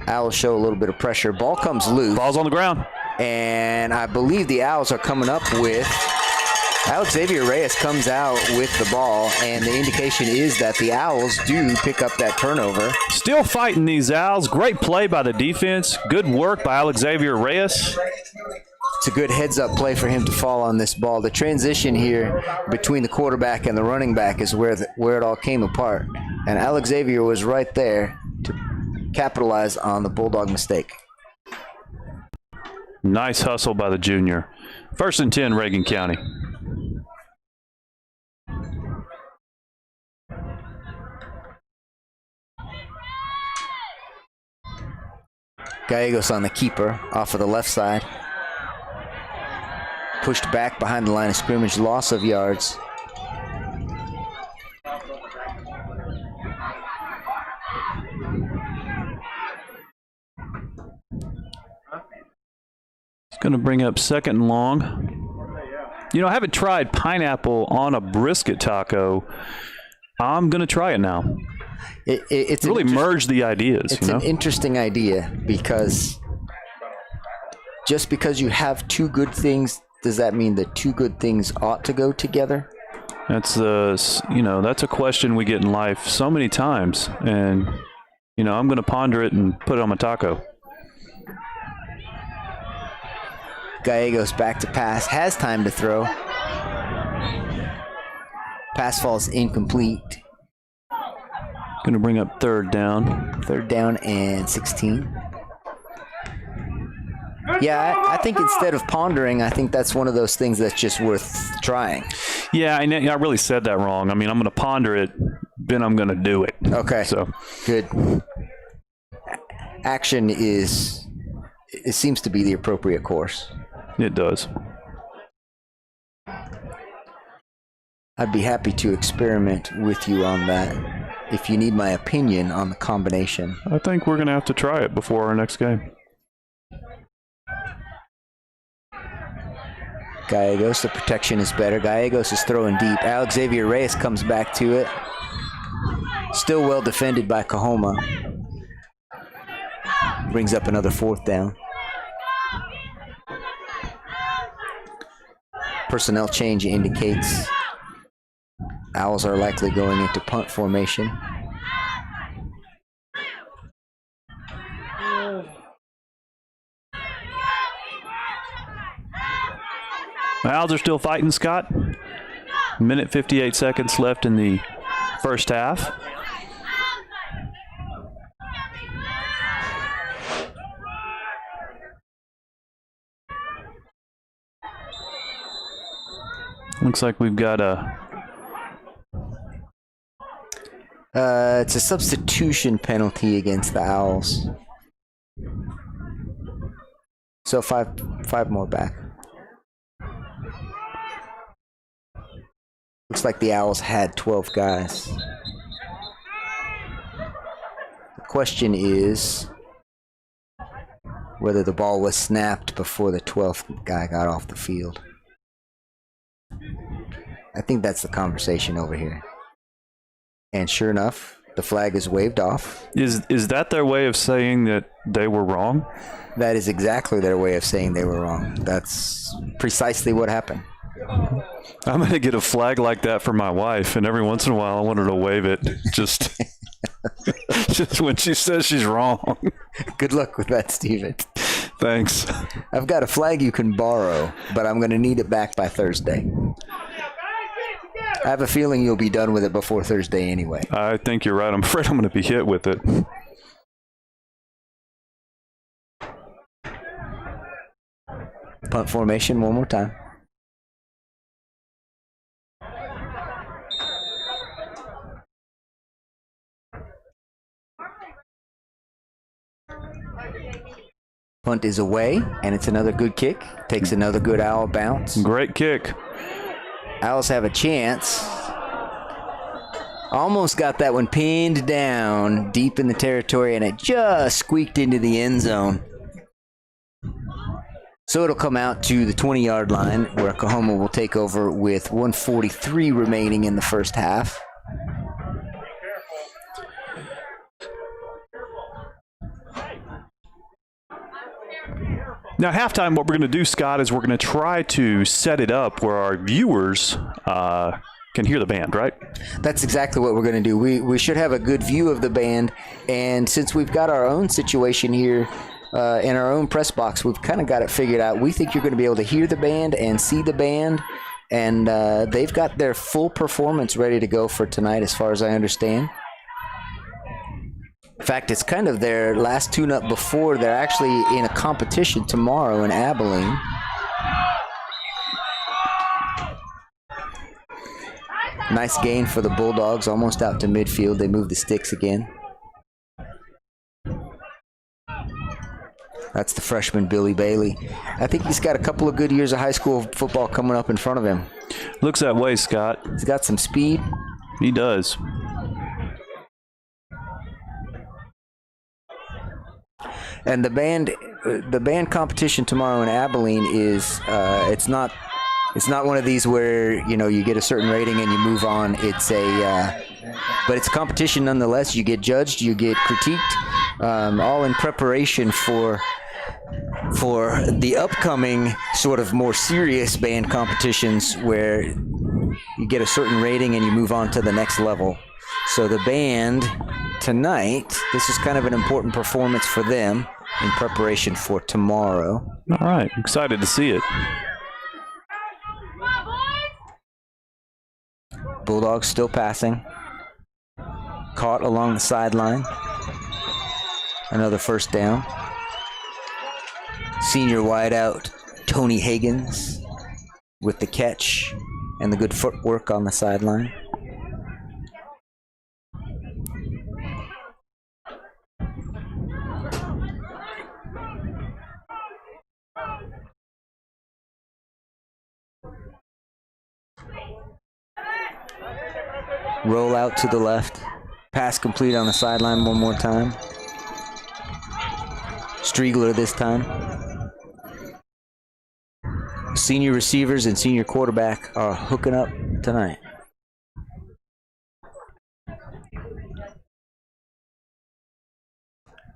Owls show a little bit of pressure. Ball comes loose. Ball's on the ground. And I believe the Owls are coming up with Xavier Reyes comes out with the ball, and the indication is that the Owls do pick up that turnover. Still fighting these Owls. Great play by the defense. Good work by Xavier Reyes. It's a good heads-up play for him to fall on this ball. The transition here between the quarterback and the running back is where it all came apart. And Xavier was right there to capitalize on the Bulldog mistake. Nice hustle by the junior. 1st and 10, Reagan County. Gallegos on the keeper off of the left side. Pushed back behind the line of scrimmage, loss of yards. It's going to bring up 2nd and long. You know, I haven't tried pineapple on a brisket taco. I'm going to try it now. It's really merge the ideas. It's an interesting idea because just because you have two good things, does that mean that two good things ought to go together? That's that's a question we get in life so many times, and I'm going to ponder it and put it on my taco. Gallegos back to pass, has time to throw. Pass falls incomplete. Going to bring up 3rd down. 3rd down and 16. Yeah, I think instead of pondering, I think that's one of those things that's just worth trying. Yeah, I really said that wrong. I mean, I'm going to ponder it, then I'm going to do it. Okay. So good. Action seems to be the appropriate course. It does. I'd be happy to experiment with you on that if you need my opinion on the combination. I think we're going to have to try it before our next game. Gallegos, the protection is better. Gallegos is throwing deep. Xavier Reyes comes back to it. Still well defended by Coahoma. Brings up another 4th down. Personnel change indicates Owls are likely going into punt formation. The Owls are still fighting, Scott. Minute 58 seconds left in the first half. Looks like we've got a... It's a substitution penalty against the Owls. So five more back. Looks like the Owls had 12 guys. The question is whether the ball was snapped before the 12th guy got off the field. I think that's the conversation over here. And sure enough, the flag is waved off. Is that their way of saying that they were wrong? That is exactly their way of saying they were wrong. That's precisely what happened. I'm going to get a flag like that for my wife, and every once in a while I want her to wave it just when she says she's wrong. Good luck with that, Steven. Thanks. I've got a flag you can borrow, but I'm going to need it back by Thursday. I have a feeling you'll be done with it before Thursday anyway. I think you're right. I'm afraid I'm going to be hit with it. Punt formation one more time. Punt is away, and it's another good kick. Takes another good Owl bounce. Great kick. Owls have a chance. Almost got that one pinned down deep in the territory, and it just squeaked into the end zone. So it'll come out to the 20-yard line, where Coahoma will take over with 1:43 remaining in the first half. Now, halftime, what we're going to do, Scott, is we're going to try to set it up where our viewers can hear the band, right? That's exactly what we're going to do. We should have a good view of the band, and since we've got our own situation here in our own press box, we've kind of got it figured out. We think you're going to be able to hear the band and see the band, and they've got their full performance ready to go for tonight, as far as I understand. In fact, it's kind of their last tune-up before they're actually in a competition tomorrow in Abilene. Nice gain for the Bulldogs, almost out to midfield. They move the sticks again. That's the freshman, Billy Bailey. I think he's got a couple of good years of high school football coming up in front of him. Looks that way, Scott. He's got some speed. He does. And the band competition tomorrow in Abilene is it's not one of these where you get a certain rating and you move on. But it's competition nonetheless. You get judged, you get critiqued, all in preparation for the upcoming sort of more serious band competitions where you get a certain rating and you move on to the next level. So the band tonight, this is kind of an important performance for them in preparation for tomorrow. All right, excited to see it. Bulldogs still passing. Caught along the sideline. Another first down. Senior wideout Tony Higgins with the catch and the good footwork on the sideline. Roll out to the left. Pass complete on the sideline one more time. Striegler this time. Senior receivers and senior quarterback are hooking up tonight.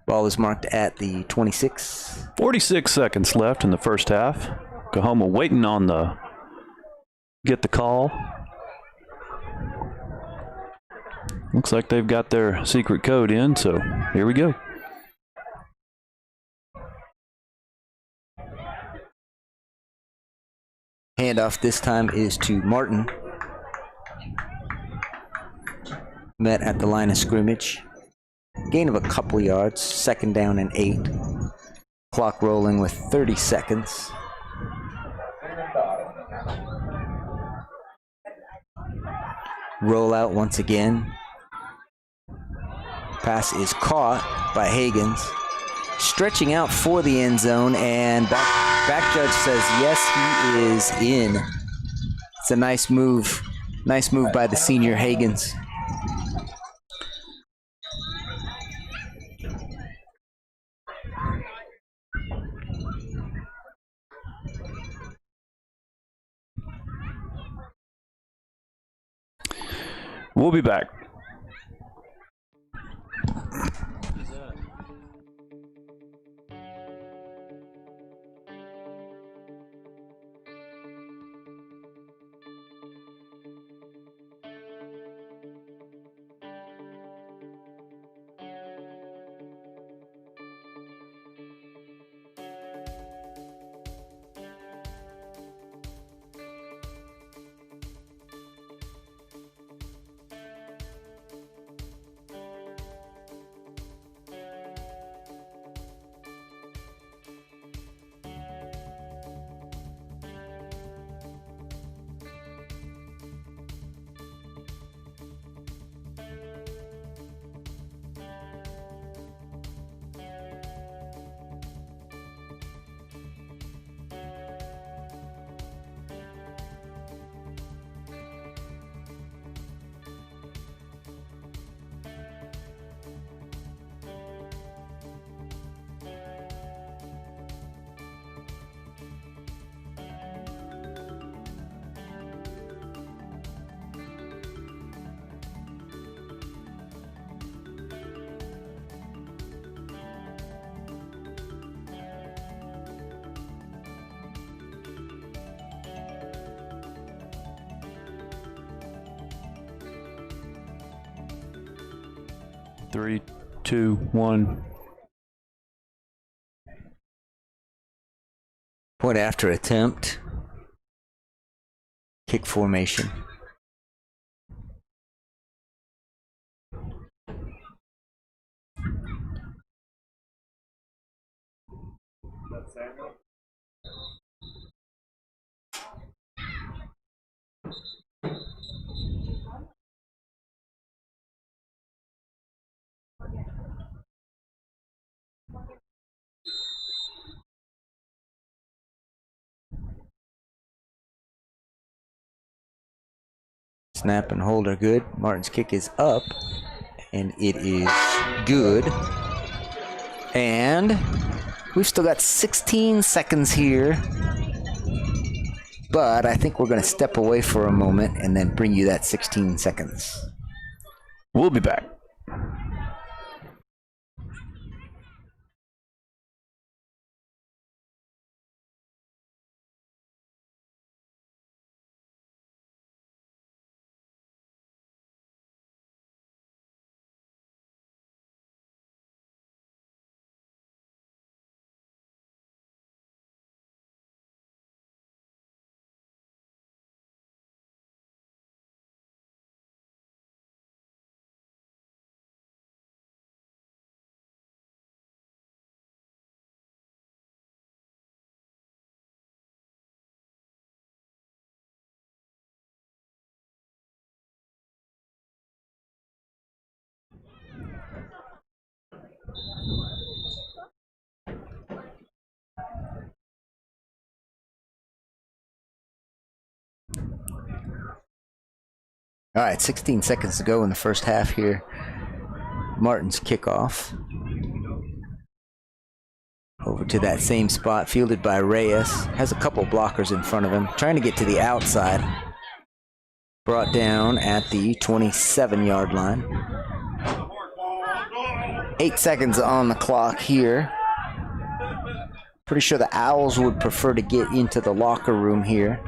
Ball is marked at the 26. 46 seconds left in the first half. Coahoma waiting on get the call. Looks like they've got their secret code in, so here we go. Handoff this time is to Martin. Met at the line of scrimmage. Gain of a couple yards, 2nd down and 8. Clock rolling with 30 seconds. Roll out once again. Pass is caught by Higgins. Stretching out for the end zone, and back judge says yes, he is in. It's a nice move. Nice move by the senior Higgins. We'll be back. Three, two, one. Point after attempt. Kick formation. Snap and hold are good. Martin's kick is up, and it is good. And we've still got 16 seconds here, but I think we're going to step away for a moment and then bring you that 16 seconds. We'll be back. All right, 16 seconds to go in the first half here. Martin's kickoff. Over to that same spot, fielded by Reyes. Has a couple blockers in front of him. Trying to get to the outside. Brought down at the 27-yard line. 8 seconds on the clock here. Pretty sure the Owls would prefer to get into the locker room here.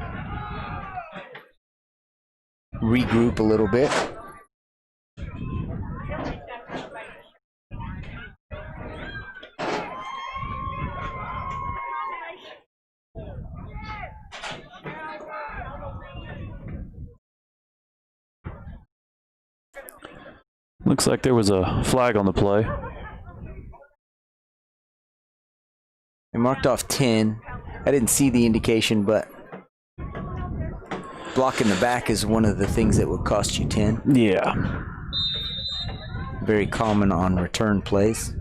Regroup a little bit. Looks like there was a flag on the play. They marked off 10. I didn't see the indication, but blocking the back is one of the things that would cost you 10. Yeah. Very common on return plays.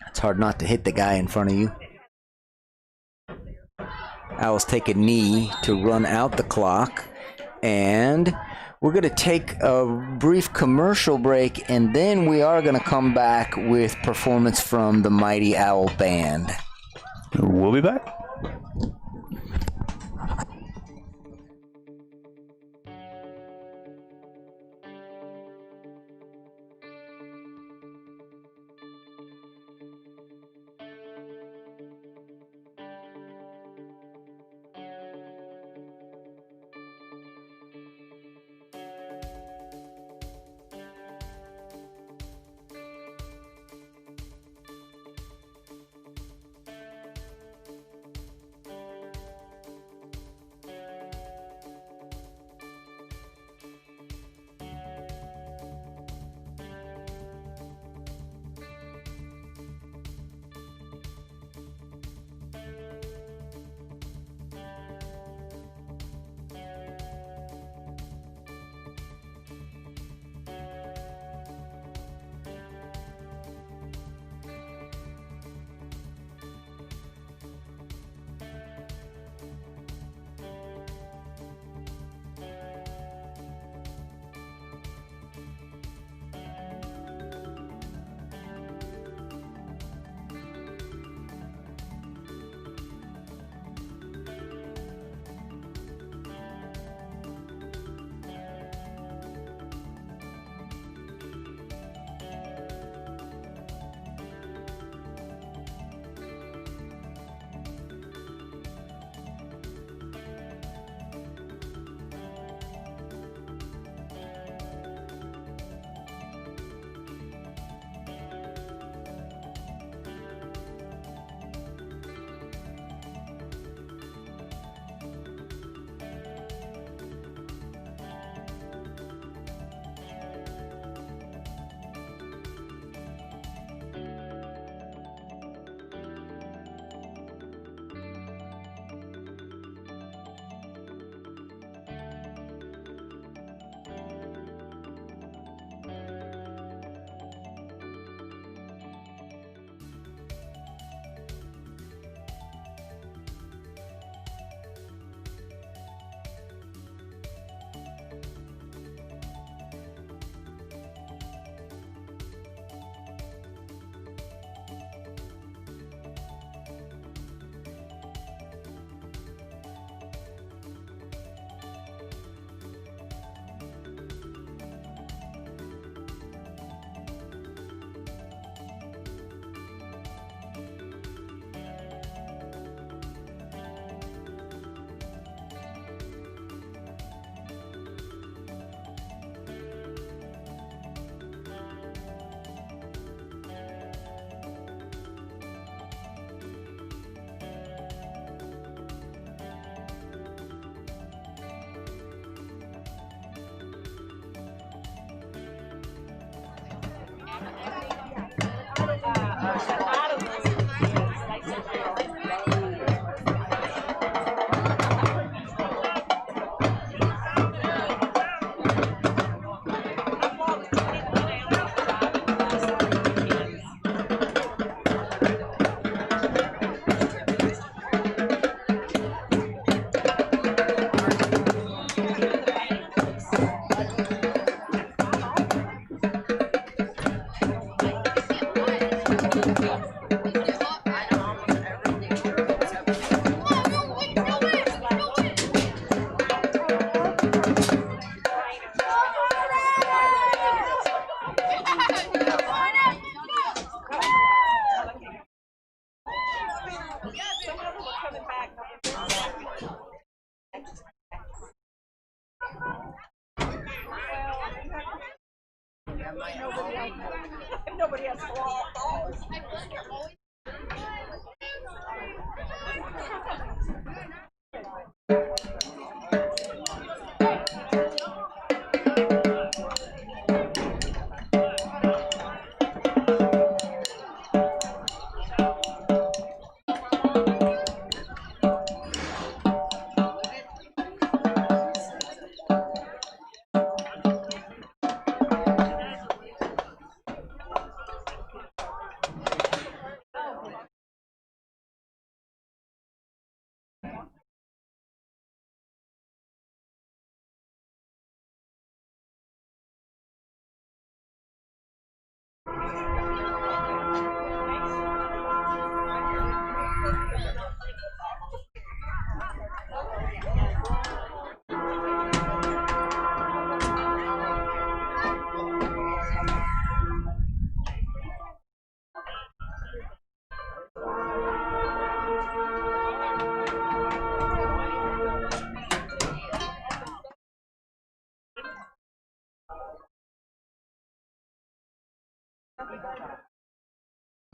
It's hard not to hit the guy in front of you. Owls take a knee to run out the clock, and we're going to take a brief commercial break, and then we are going to come back with performance from the Mighty Owl Band. We'll be back.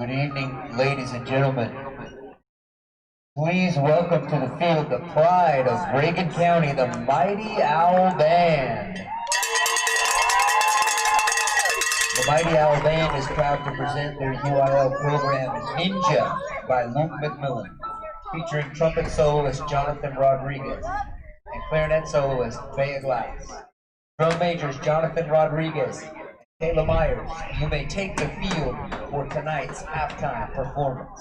Good evening, ladies and gentlemen. Please welcome to the field the pride of Reagan County, the Mighty Owl Band. The Mighty Owl Band is proud to present their UIL program Ninja by Luke McMillan, featuring trumpet soloist Jonathan Rodriguez and clarinet soloist Bea Glass. Drum majors Jonathan Rodriguez and Kayla Myers, you may take the field for tonight's halftime performance.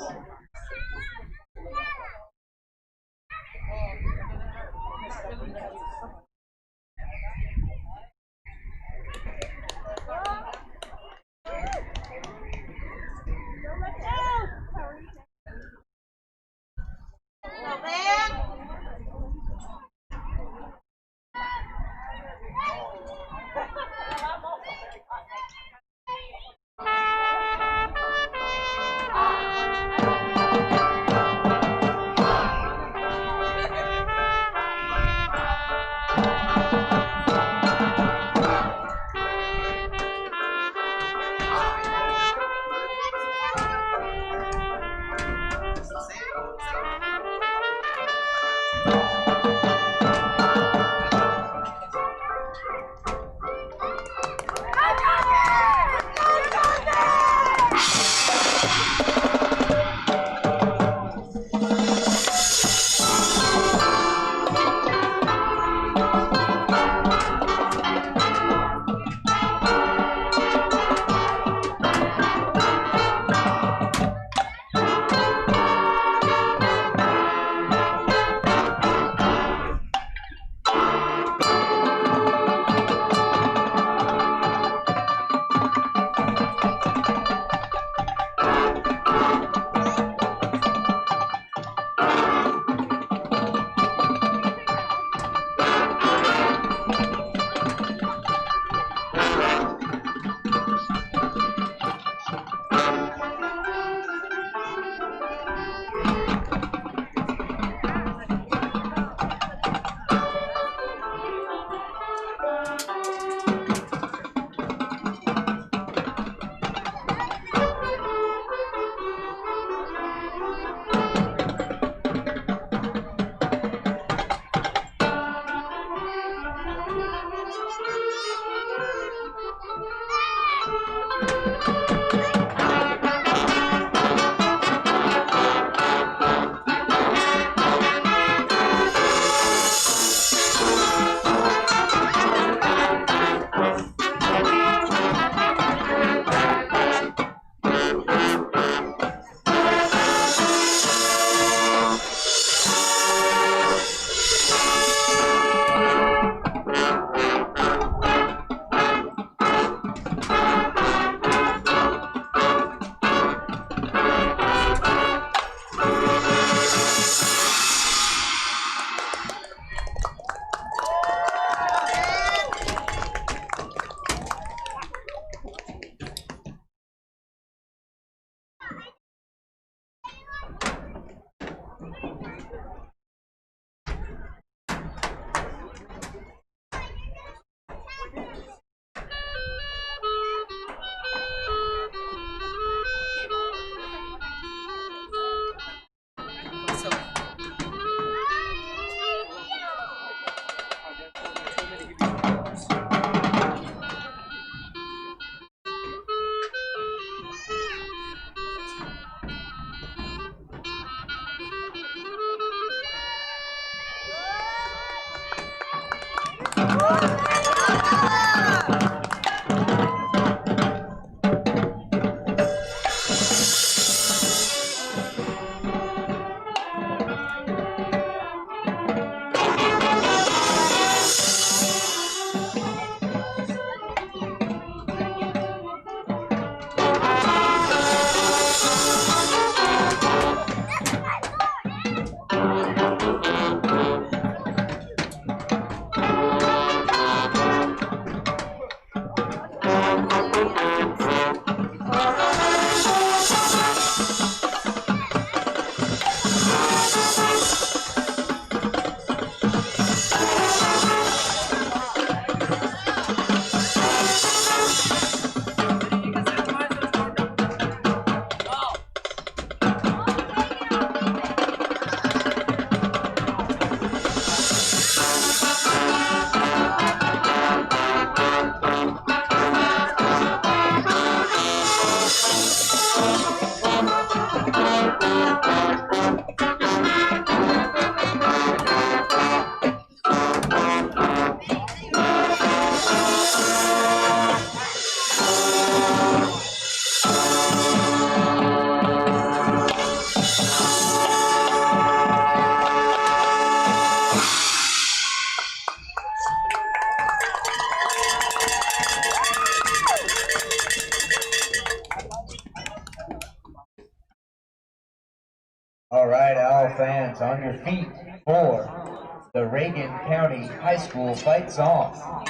All right, Owl fans, on your feet for the Reagan County High School fight song.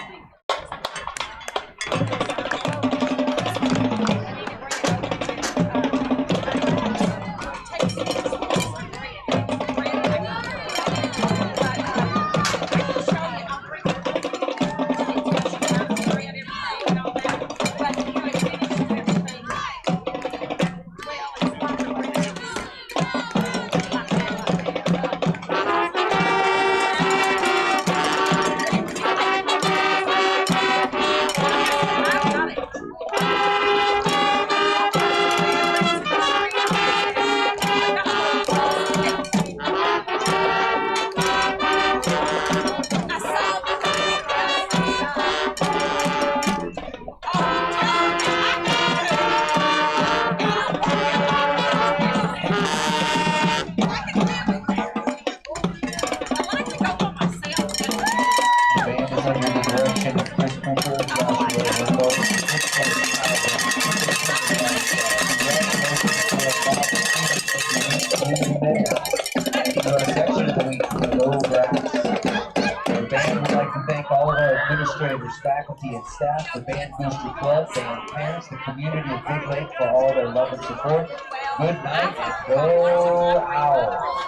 Administrators, faculty, and staff, the Band Booster Club, band parents, the community of Big Lake for all their love and support. Good night and go Owls!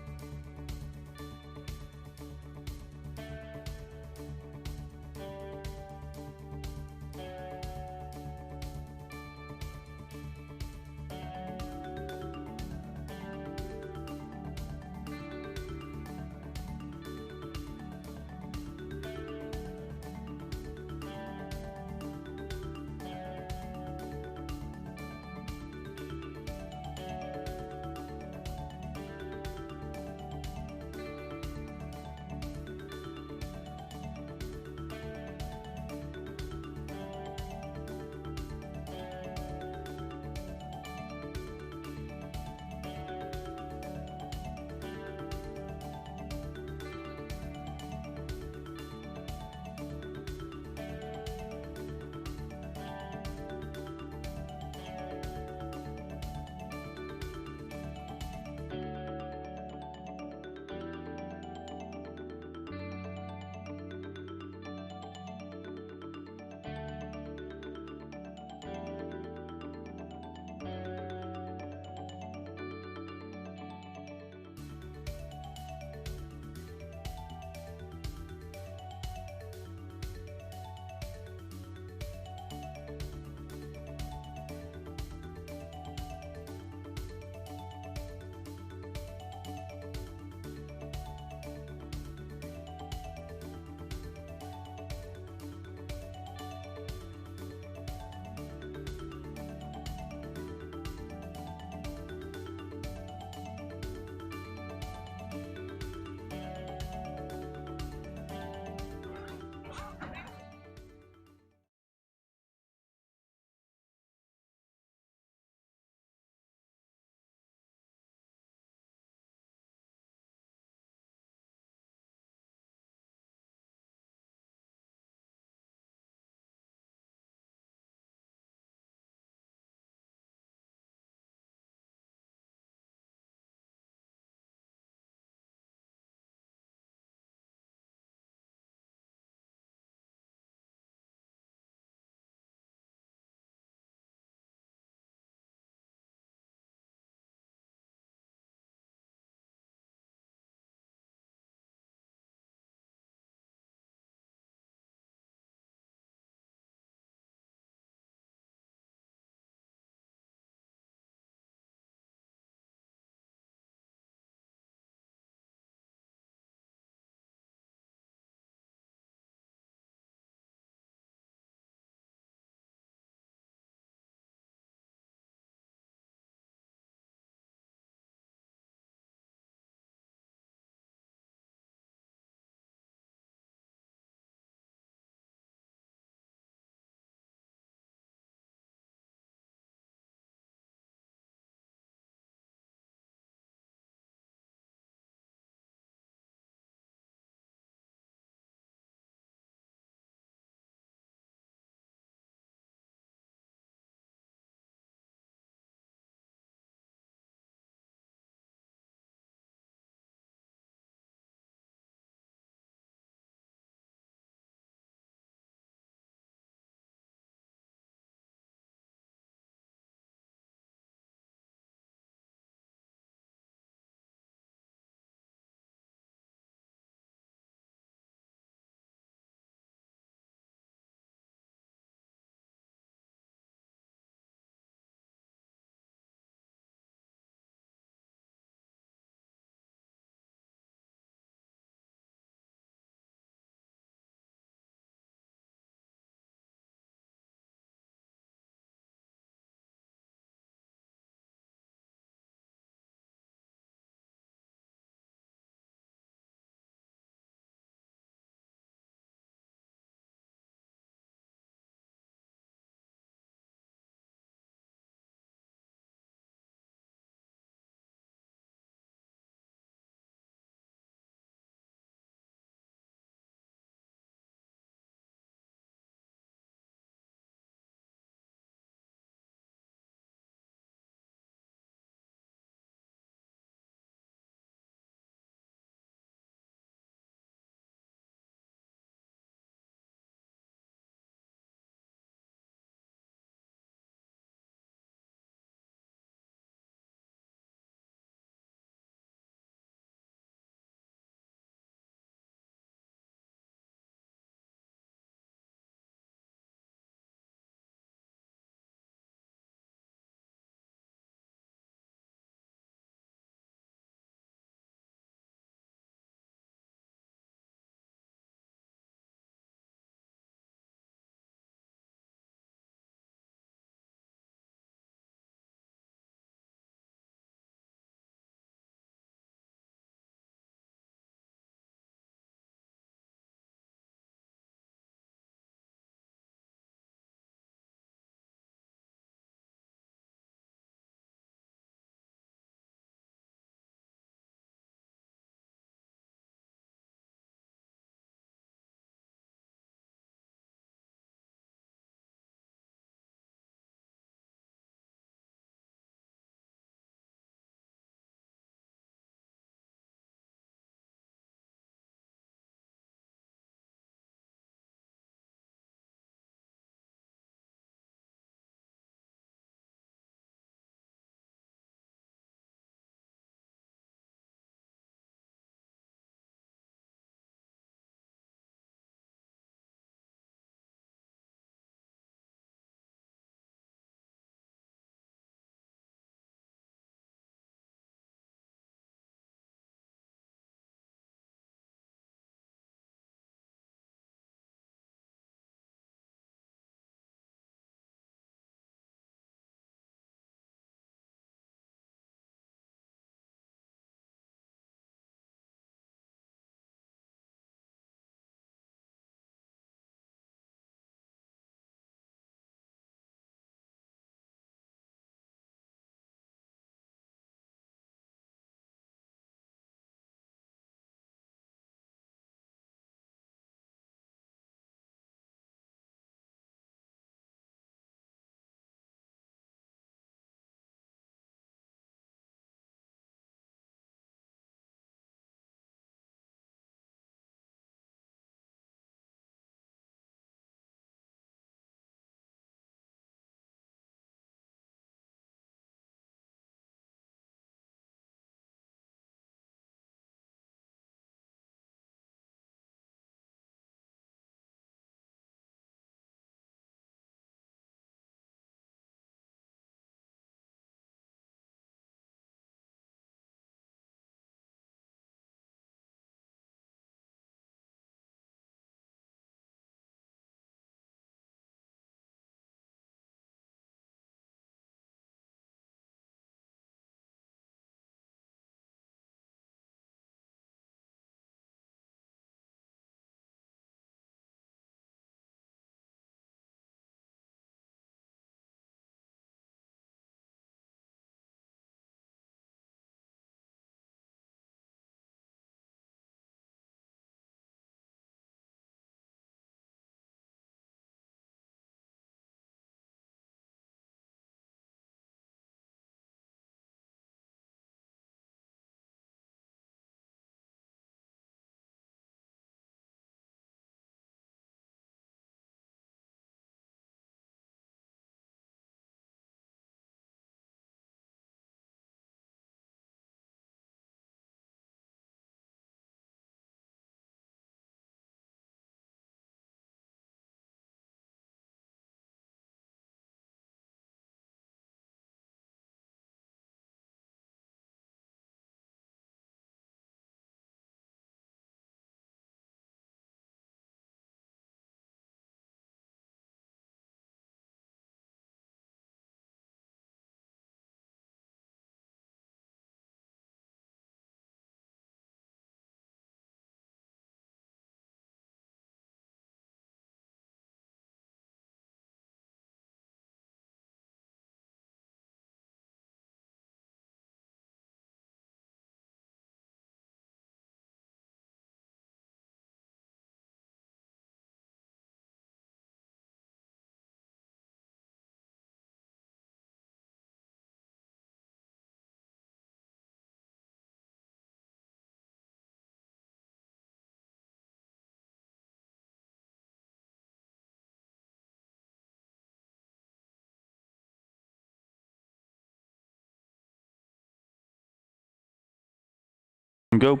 Go.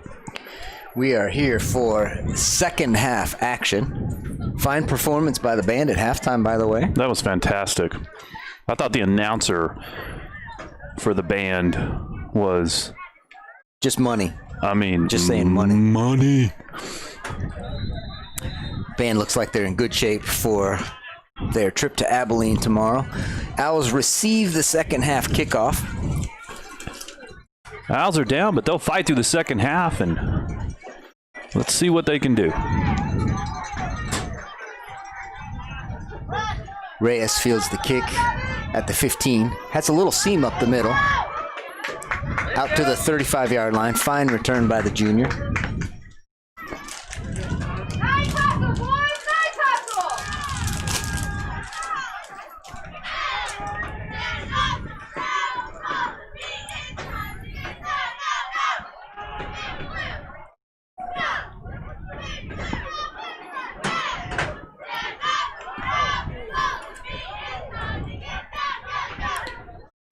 We are here for second half action. Fine performance by the band at halftime, by the way. That was fantastic. I thought the announcer for the band was just money. I mean, just saying money. Money. Band looks like they're in good shape for their trip to Abilene tomorrow. Owls receive the second half kickoff. Owls are down, but they'll fight through the second half, and let's see what they can do. Reyes fields the kick at the 15. Has a little seam up the middle. Out to the 35-yard line. Fine return by the junior. Nice hustle, boys! Nice hustle!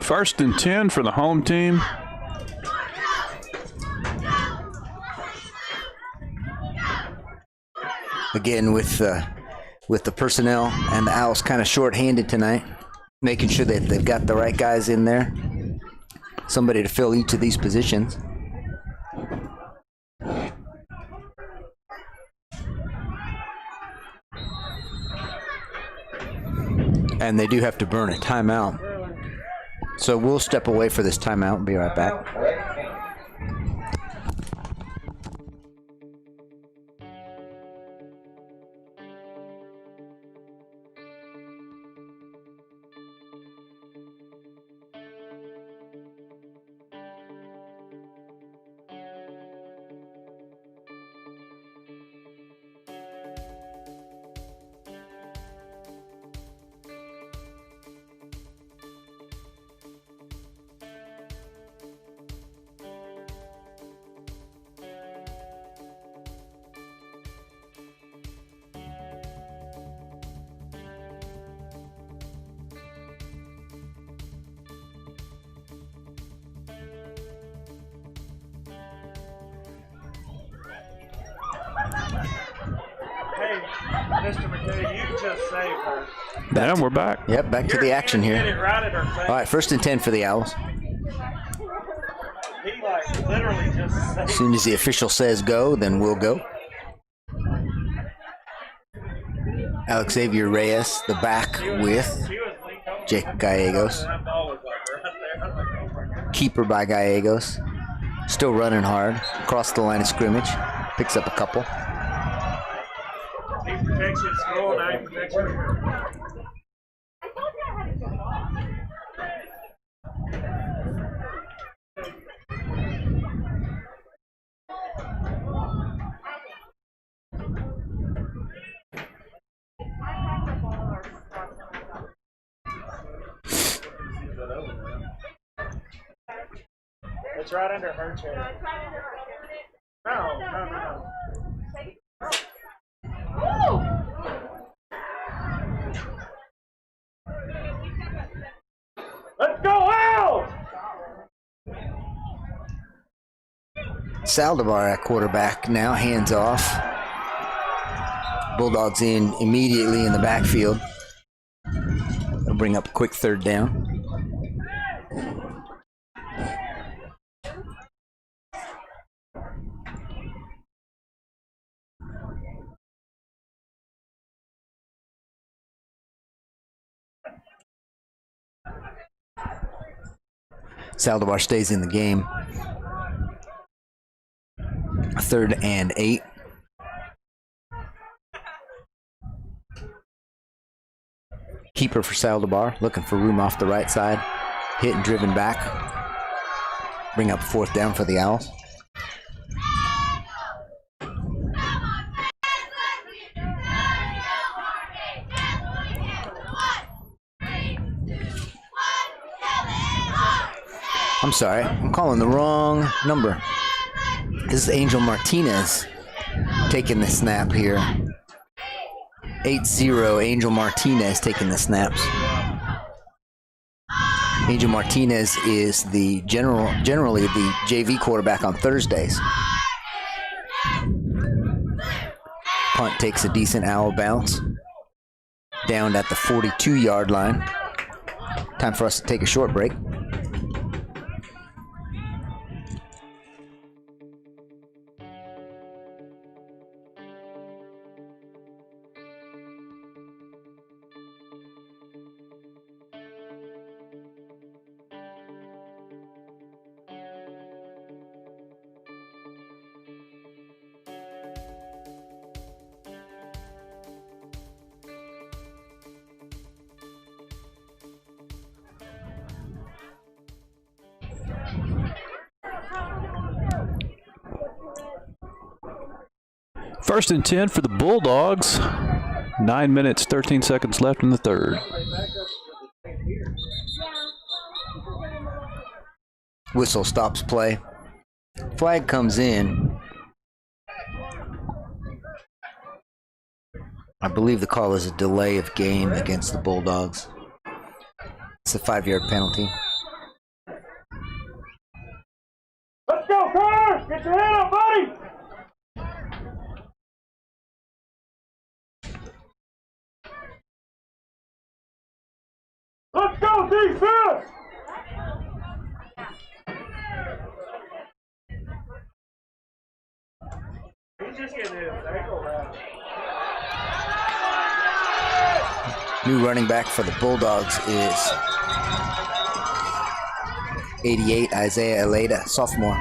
First and 10 for the home team. Again, with the personnel and the Owls kind of short-handed tonight, making sure that they've got the right guys in there, somebody to fill each of these positions. And they do have to burn a timeout. So we'll step away for this timeout and be right back. Hey, Mr. McKay, you just saved her. And we're back. Yep, back to the action Hit it here. right at her face. All right, first and 10 for the Owls. He literally just saved As soon as the official says go, then we'll go. Alex Xavier Reyes, the back with She was leaned over. Jacob Gallegos. That ball was like right there. I was like, oh my God. Keeper by Gallegos. Still running hard. Across the line of scrimmage. Picks up a couple. He protects you at school, now he protects you here. It's right under her chair. No. Let's go out! Saldivar at quarterback now, hands off. Bulldogs in immediately in the backfield. They'll bring up a quick third down. Saldivar stays in the game. 3rd and 8. Keeper for Saldivar, looking for room off the right side. Hit and driven back. Bring up 4th down for the Owls. I'm sorry, I'm calling the wrong number. This is Angel Martinez taking the snap here. 8-0, Angel Martinez taking the snaps. Angel Martinez is the generally the JV quarterback on Thursdays. Punt takes a decent Owl bounce. Down at the 42-yard line. Time for us to take a short break. First and 10 for the Bulldogs. 9 minutes, 13 seconds left in the third. Whistle stops play. Flag comes in. I believe the call is a delay of game against the Bulldogs. It's a 5-yard penalty. Let's go, Carter! Get your head up, buddy! Let's go, defense! He's just getting his ankle wrapped. New running back for the Bulldogs is 88, Isaiah Aleda, sophomore.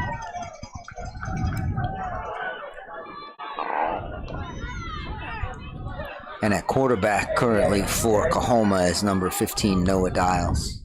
And at quarterback currently for Coahoma is number 15, Noah Dials.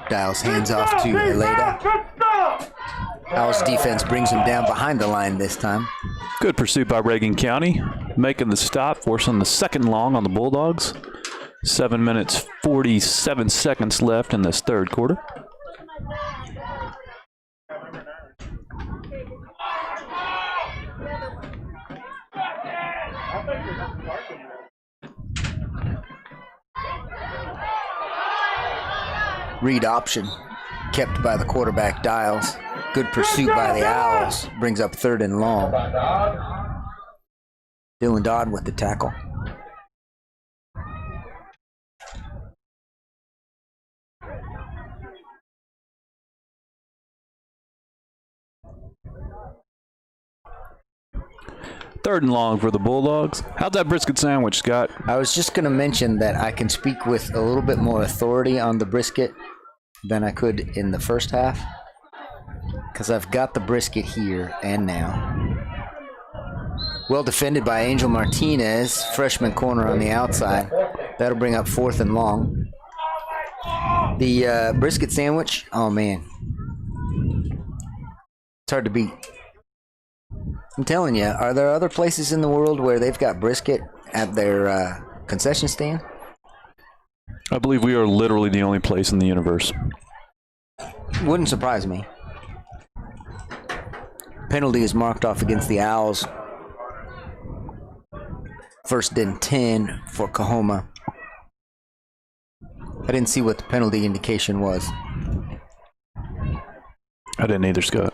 Dials hands off to Aleda. Owls defense brings him down behind the line this time. Good pursuit by Reagan County, making the stop, forcing the second long on the Bulldogs. 7 minutes, 47 seconds left in this third quarter. Read option, kept by the quarterback Dials. Good pursuit by the Owls, brings up third and long. Dylan Dodd with the tackle. Third and long for the Bulldogs. How'd that brisket sandwich, Scott? I was just going to mention that I can speak with a little bit more authority on the brisket than I could in the first half, because I've got the brisket here and now. Well defended by Angel Martinez, freshman corner on the outside. That'll bring up fourth and long. The brisket sandwich, oh man, it's hard to beat. I'm telling you, are there other places in the world where they've got brisket at their concession stand? I believe we are literally the only place in the universe. Wouldn't surprise me. Penalty is marked off against the Owls. First and 10 for Coahoma. I didn't see what the penalty indication was. I didn't either, Scott.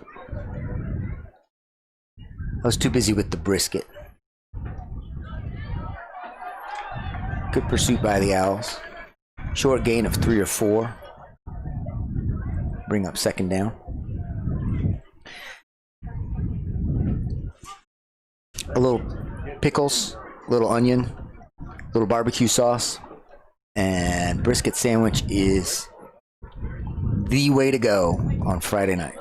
I was too busy with the brisket. Good pursuit by the Owls. Short gain of 3 or 4. Bring up second down. A little pickles, a little onion, a little barbecue sauce, and brisket sandwich is the way to go on Friday night.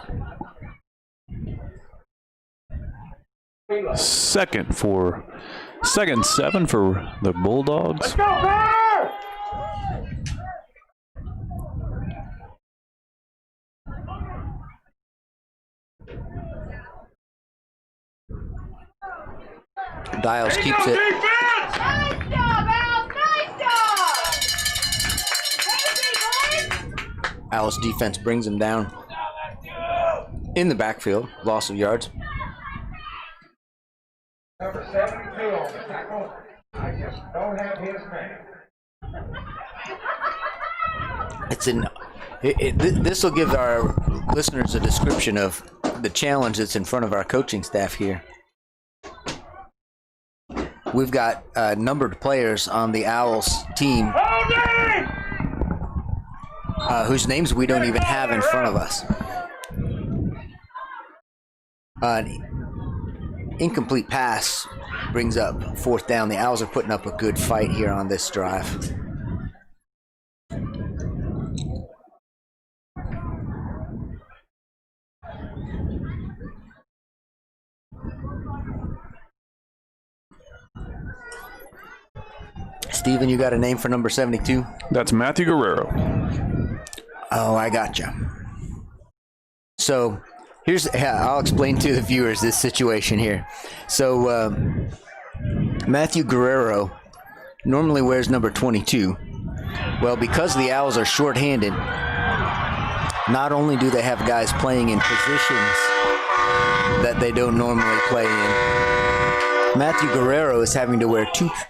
Second and 7 for the Bulldogs. Let's go, Carter! Dials keeps it. Nice job, Al! Nice job! Owls defense brings him down in the backfield. Loss of yards. Number 72 on the tackle. I just don't have his name. This will give our listeners a description of the challenge that's in front of our coaching staff here. We've got numbered players on the Owls team whose names we don't even have in front of us. Incomplete pass brings up 4th down. The Owls are putting up a good fight here on this drive. Steven, you got a name for number 72? That's Matthew Guerrero. Oh, I gotcha. So I'll explain to the viewers this situation here. So Matthew Guerrero normally wears number 22. Well, because the Owls are shorthanded, not only do they have guys playing in positions that they don't normally play in, Matthew Guerrero is having to wear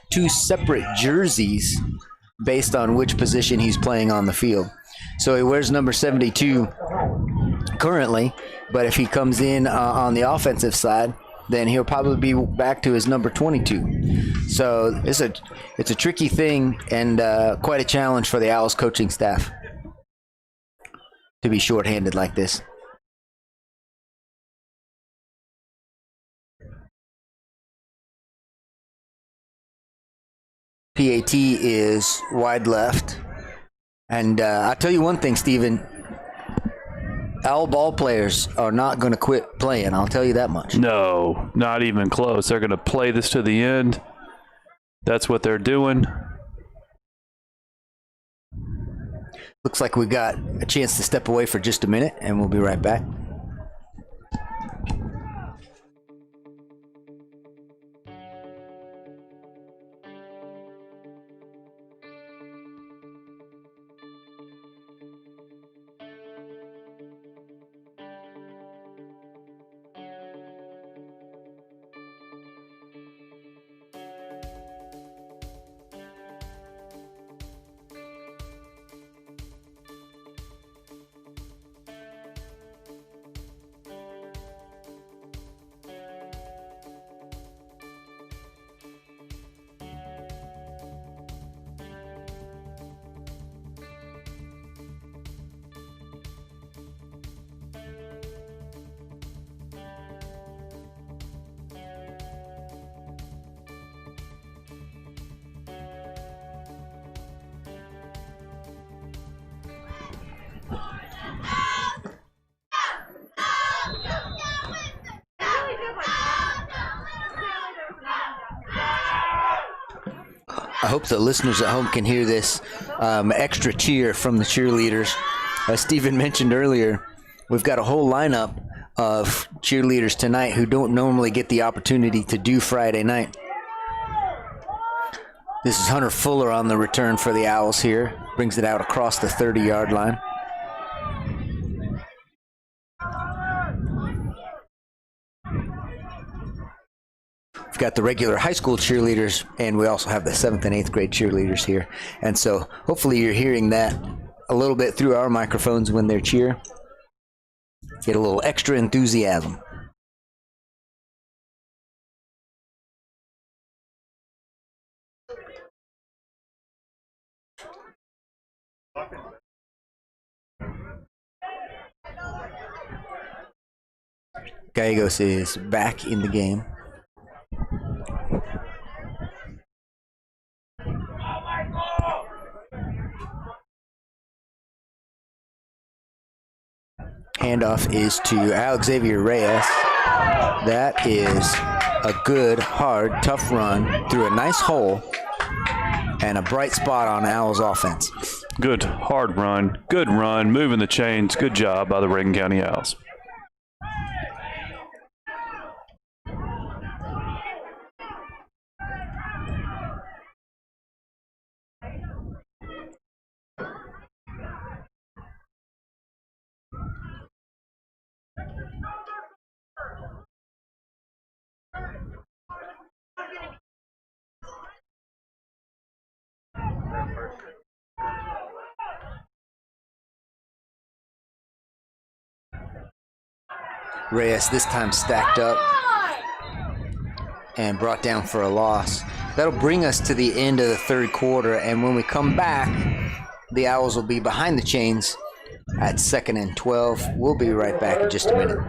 two separate jerseys based on which position he's playing on the field. So he wears number 72 currently, but if he comes in on the offensive side, then he'll probably be back to his number 22. So it's a tricky thing and quite a challenge for the Owls coaching staff to be shorthanded like this. PAT is wide left. And I'll tell you one thing, Steven. Owl ball players are not going to quit playing. I'll tell you that much. No, not even close. They're going to play this to the end. That's what they're doing. Looks like we got a chance to step away for just a minute, and we'll be right back. I hope the listeners at home can hear this extra cheer from the cheerleaders. As Steven mentioned earlier, we've got a whole lineup of cheerleaders tonight who don't normally get the opportunity to do Friday night. This is Hunter Fuller on the return for the Owls here. Brings it out across the 30-yard line. We've got the regular high school cheerleaders, and we also have the 7th and 8th grade cheerleaders here. And so hopefully you're hearing that a little bit through our microphones when they cheer. Get a little extra enthusiasm. Gallegos is back in the game. Handoff is to Alexavier Reyes. That is a good, hard, tough run through a nice hole and a bright spot on Owls offense. Good, hard run. Good run. Moving the chains. Good job by the Reagan County Owls. Reyes this time stacked up and brought down for a loss. That'll bring us to the end of the third quarter, and when we come back, the Owls will be behind the chains at 2nd and 12. We'll be right back in just a minute.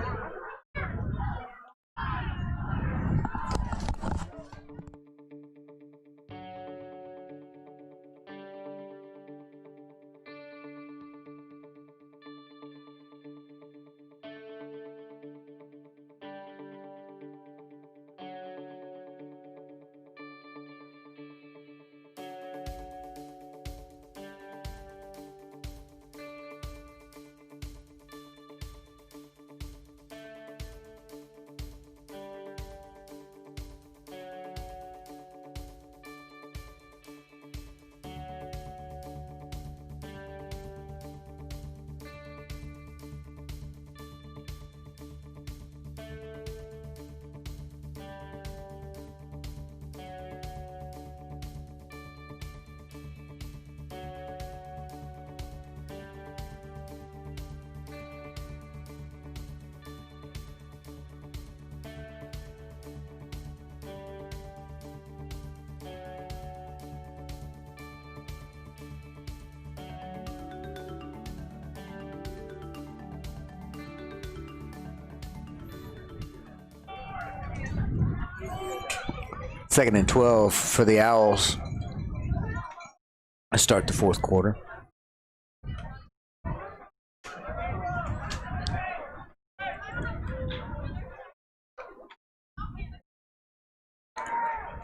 Second and 12 for the Owls. I start the fourth quarter.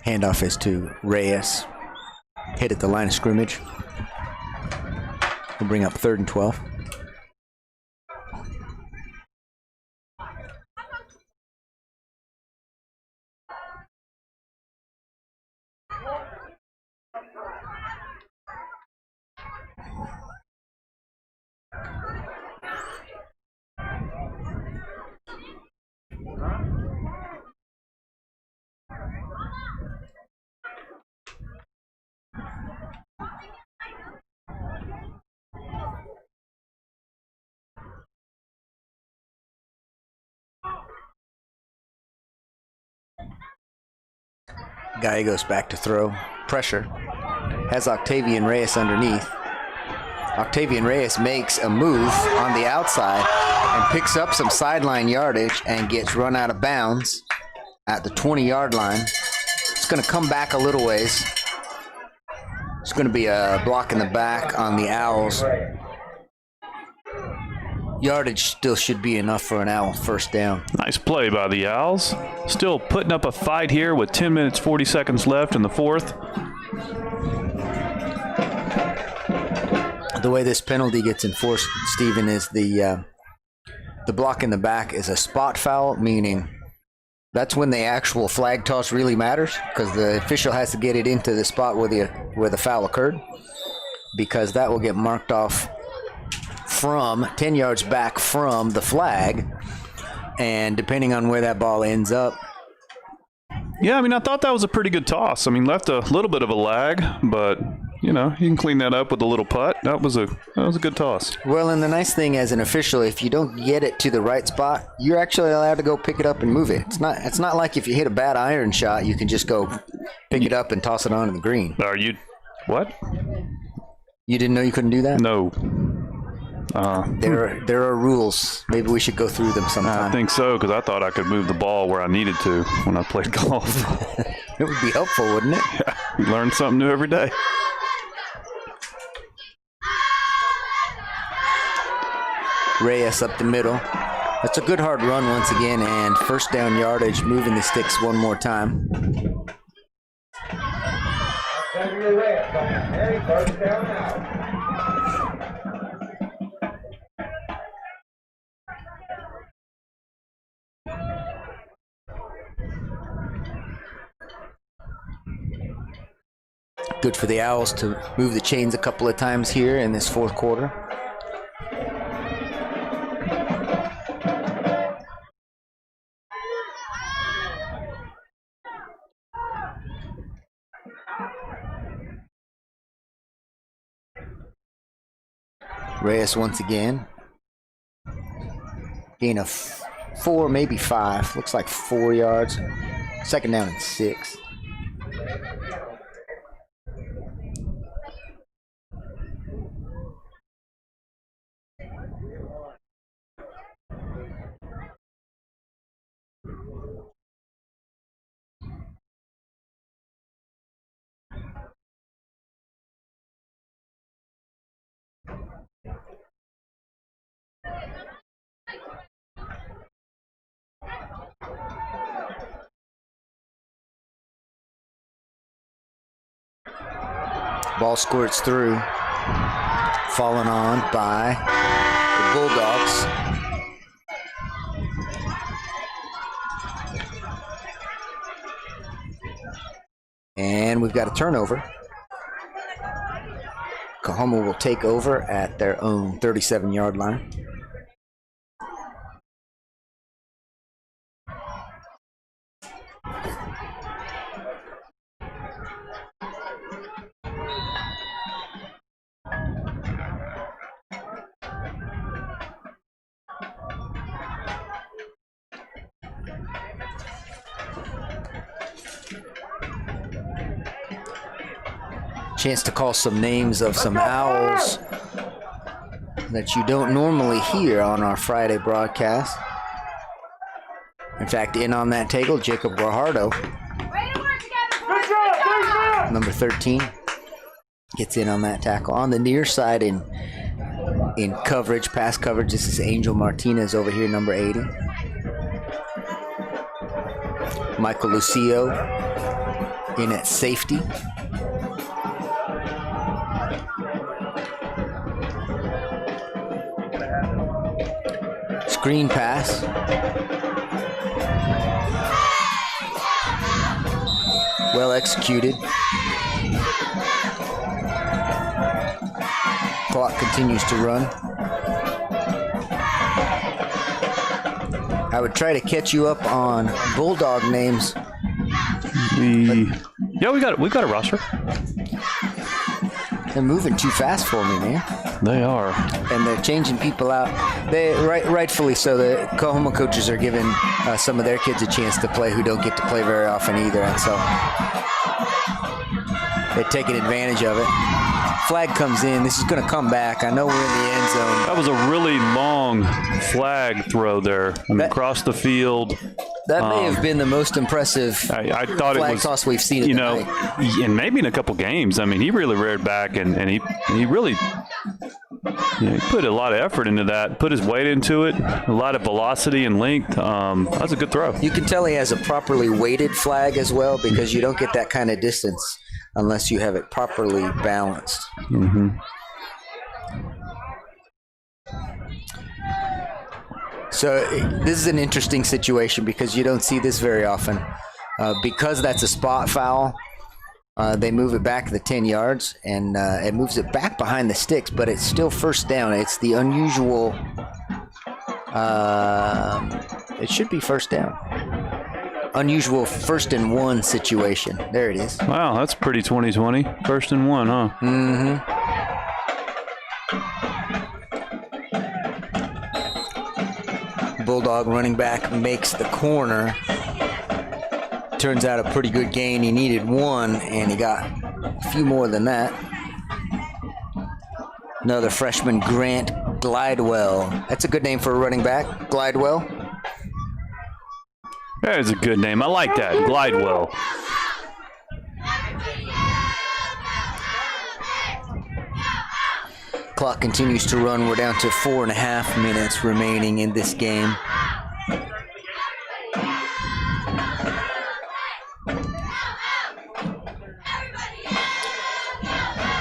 Handoff is to Reyes. Hit at the line of scrimmage. We'll bring up 3rd and 12. Gallegos back to throw. Pressure. Has Octavian Reyes underneath. Octavian Reyes makes a move on the outside and picks up some sideline yardage and gets run out of bounds at the 20-yard line. It's going to come back a little ways. It's going to be a block in the back on the Owls. Yardage still should be enough for an Owl first down. Nice play by the Owls. Still putting up a fight here with 10 minutes, 40 seconds left in the fourth. The way this penalty gets enforced, Stephen, is the block in the back is a spot foul, meaning that's when the actual flag toss really matters, because the official has to get it into the spot where the foul occurred, because that will get marked off from 10 yards back from the flag, and depending on where that ball ends up. Yeah, I mean, I thought that was a pretty good toss. I mean, left a little bit of a lag, but you know, you can clean that up with a little putt. That was a good toss. Well, and the nice thing as an official, if you don't get it to the right spot, you're actually allowed to go pick it up and move it. It's not like if you hit a bad iron shot, you can just go pick it up and toss it onto the green. Are you what? You didn't know you couldn't do that? No. There are rules. Maybe we should go through them sometime. I think so, because I thought I could move the ball where I needed to when I played golf. It would be helpful, wouldn't it? Yeah, you learn something new every day. Reyes up the middle. That's a good hard run once again, and first down yardage, moving the sticks one more time. First down now. Good for the Owls to move the chains a couple of times here in this fourth quarter. Reyes once again. Gain of 4, maybe 5. Looks like 4 yards. Second down and 6. Ball squirts through, fallen on by the Bulldogs. And we've got a turnover. Coahoma will take over at their own 37-yard line. Chance to call some names of some Owls that you don't normally hear on our Friday broadcast. In fact, in on that tackle, Jacob Guajardo, number 13, gets in on that tackle. On the near side in coverage, pass coverage, this is Angel Martinez over here, number 80. Michael Lucio in at safety. Screen pass. Well executed. Clock continues to run. I would try to catch you up on Bulldog names. Yeah, we got a roster. They're moving too fast for me, man. They are. And they're changing people out. They rightfully so. The Coahoma coaches are giving some of their kids a chance to play who don't get to play very often either, and so they're taking advantage of it. Flag comes in. This is going to come back. I know we're in the end zone. That was a really long flag throw there. I mean, across the field. That may have been the most impressive I thought flag it was, toss we've seen. And maybe in a couple games. I mean, he really reared back, and he really he put a lot of effort into that, put his weight into it, a lot of velocity and length. That's a good throw. You can tell he has a properly weighted flag as well, because you don't get that kind of distance unless you have it properly balanced. Mm-hmm. So this is an interesting situation because you don't see this very often. Because that's a spot foul, they move it back the 10 yards, and it moves it back behind the sticks, but it's still first down. It's the unusual, it should be first down. Unusual 1st and 1 situation. There it is. Wow, that's pretty 2020. 1st and 1, huh? Mm-hmm. Bulldog running back makes the corner. Turns out a pretty good gain. He needed 1, and he got a few more than that. Another freshman, Grant Glidewell. That's a good name for a running back, Glidewell. That is a good name. I like that, Glidewell. Clock continues to run. We're down to 4.5 minutes remaining in this game.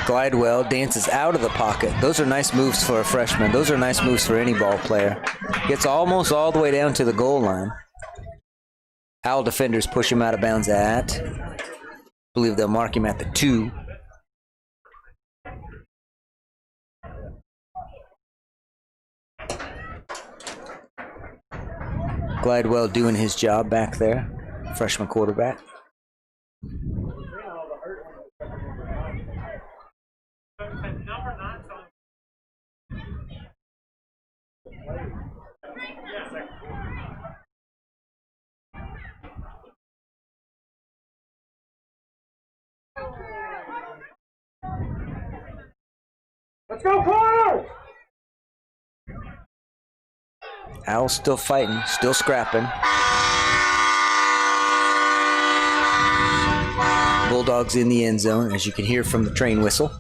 Glidewell dances out of the pocket. Those are nice moves for a freshman. Those are nice moves for any ball player. Gets almost all the way down to the goal line. Owl defenders push him out of bounds at, I believe they'll mark him at the 2. Glidewell doing his job back there, freshman quarterback. Let's go, Carter! Owls still fighting, still scrapping. Bulldogs in the end zone, as you can hear from the train whistle.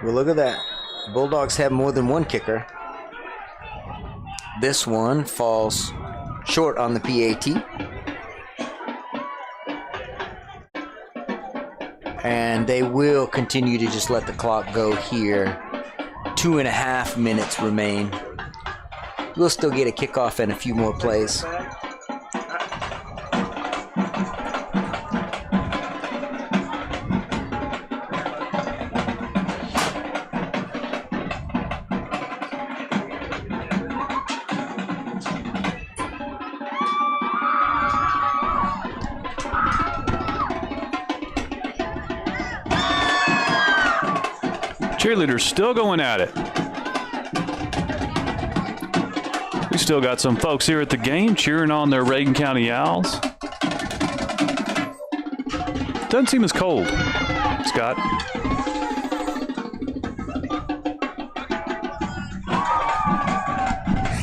Well, look at that. Bulldogs have more than one kicker. This one falls short on the PAT. And they will continue to just let the clock go here. 2.5 minutes remain. We'll still get a kickoff and a few more plays. Cheerleaders still going at it. We still got some folks here at the game cheering on their Reagan County Owls. Doesn't seem as cold, Scott.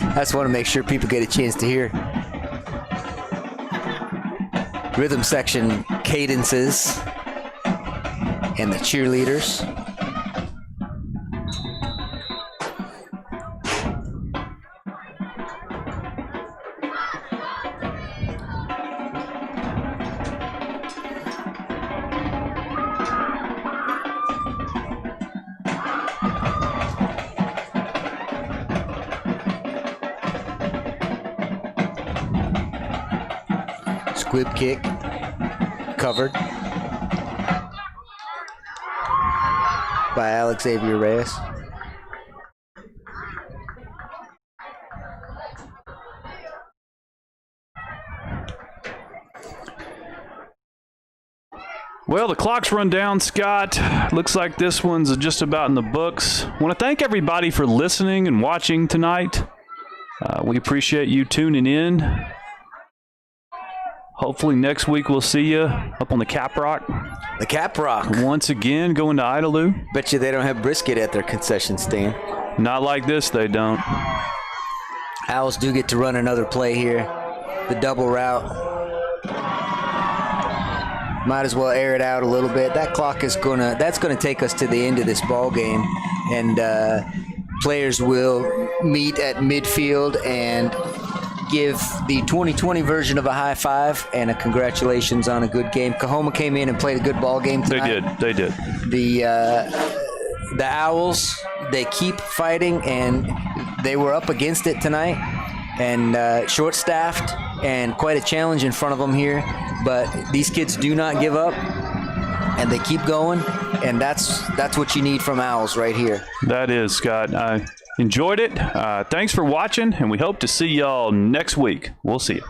I just want to make sure people get a chance to hear rhythm section cadences and the cheerleaders. Squib kick, covered by Alex Xavier Reyes. Well, the clock's run down, Scott. Looks like this one's just about in the books. I want to thank everybody for listening and watching tonight. We appreciate you tuning in. Hopefully next week we'll see you up on the Cap Rock. The Cap Rock. Once again, going to Idalou. Bet you they don't have brisket at their concession stand. Not like this, they don't. Owls do get to run another play here. The double route. Might as well air it out a little bit. That clock is that's gonna take us to the end of this ball game, and players will meet at midfield and give the 2020 version of a high five and a congratulations on a good game. Coahoma came in and played a good ball game tonight. They did. The Owls, they keep fighting, and they were up against it tonight, and short-staffed, and quite a challenge in front of them here. But these kids do not give up, and they keep going, and that's what you need from Owls right here. That is, Scott. I enjoyed it. Thanks for watching, and we hope to see y'all next week. We'll see you.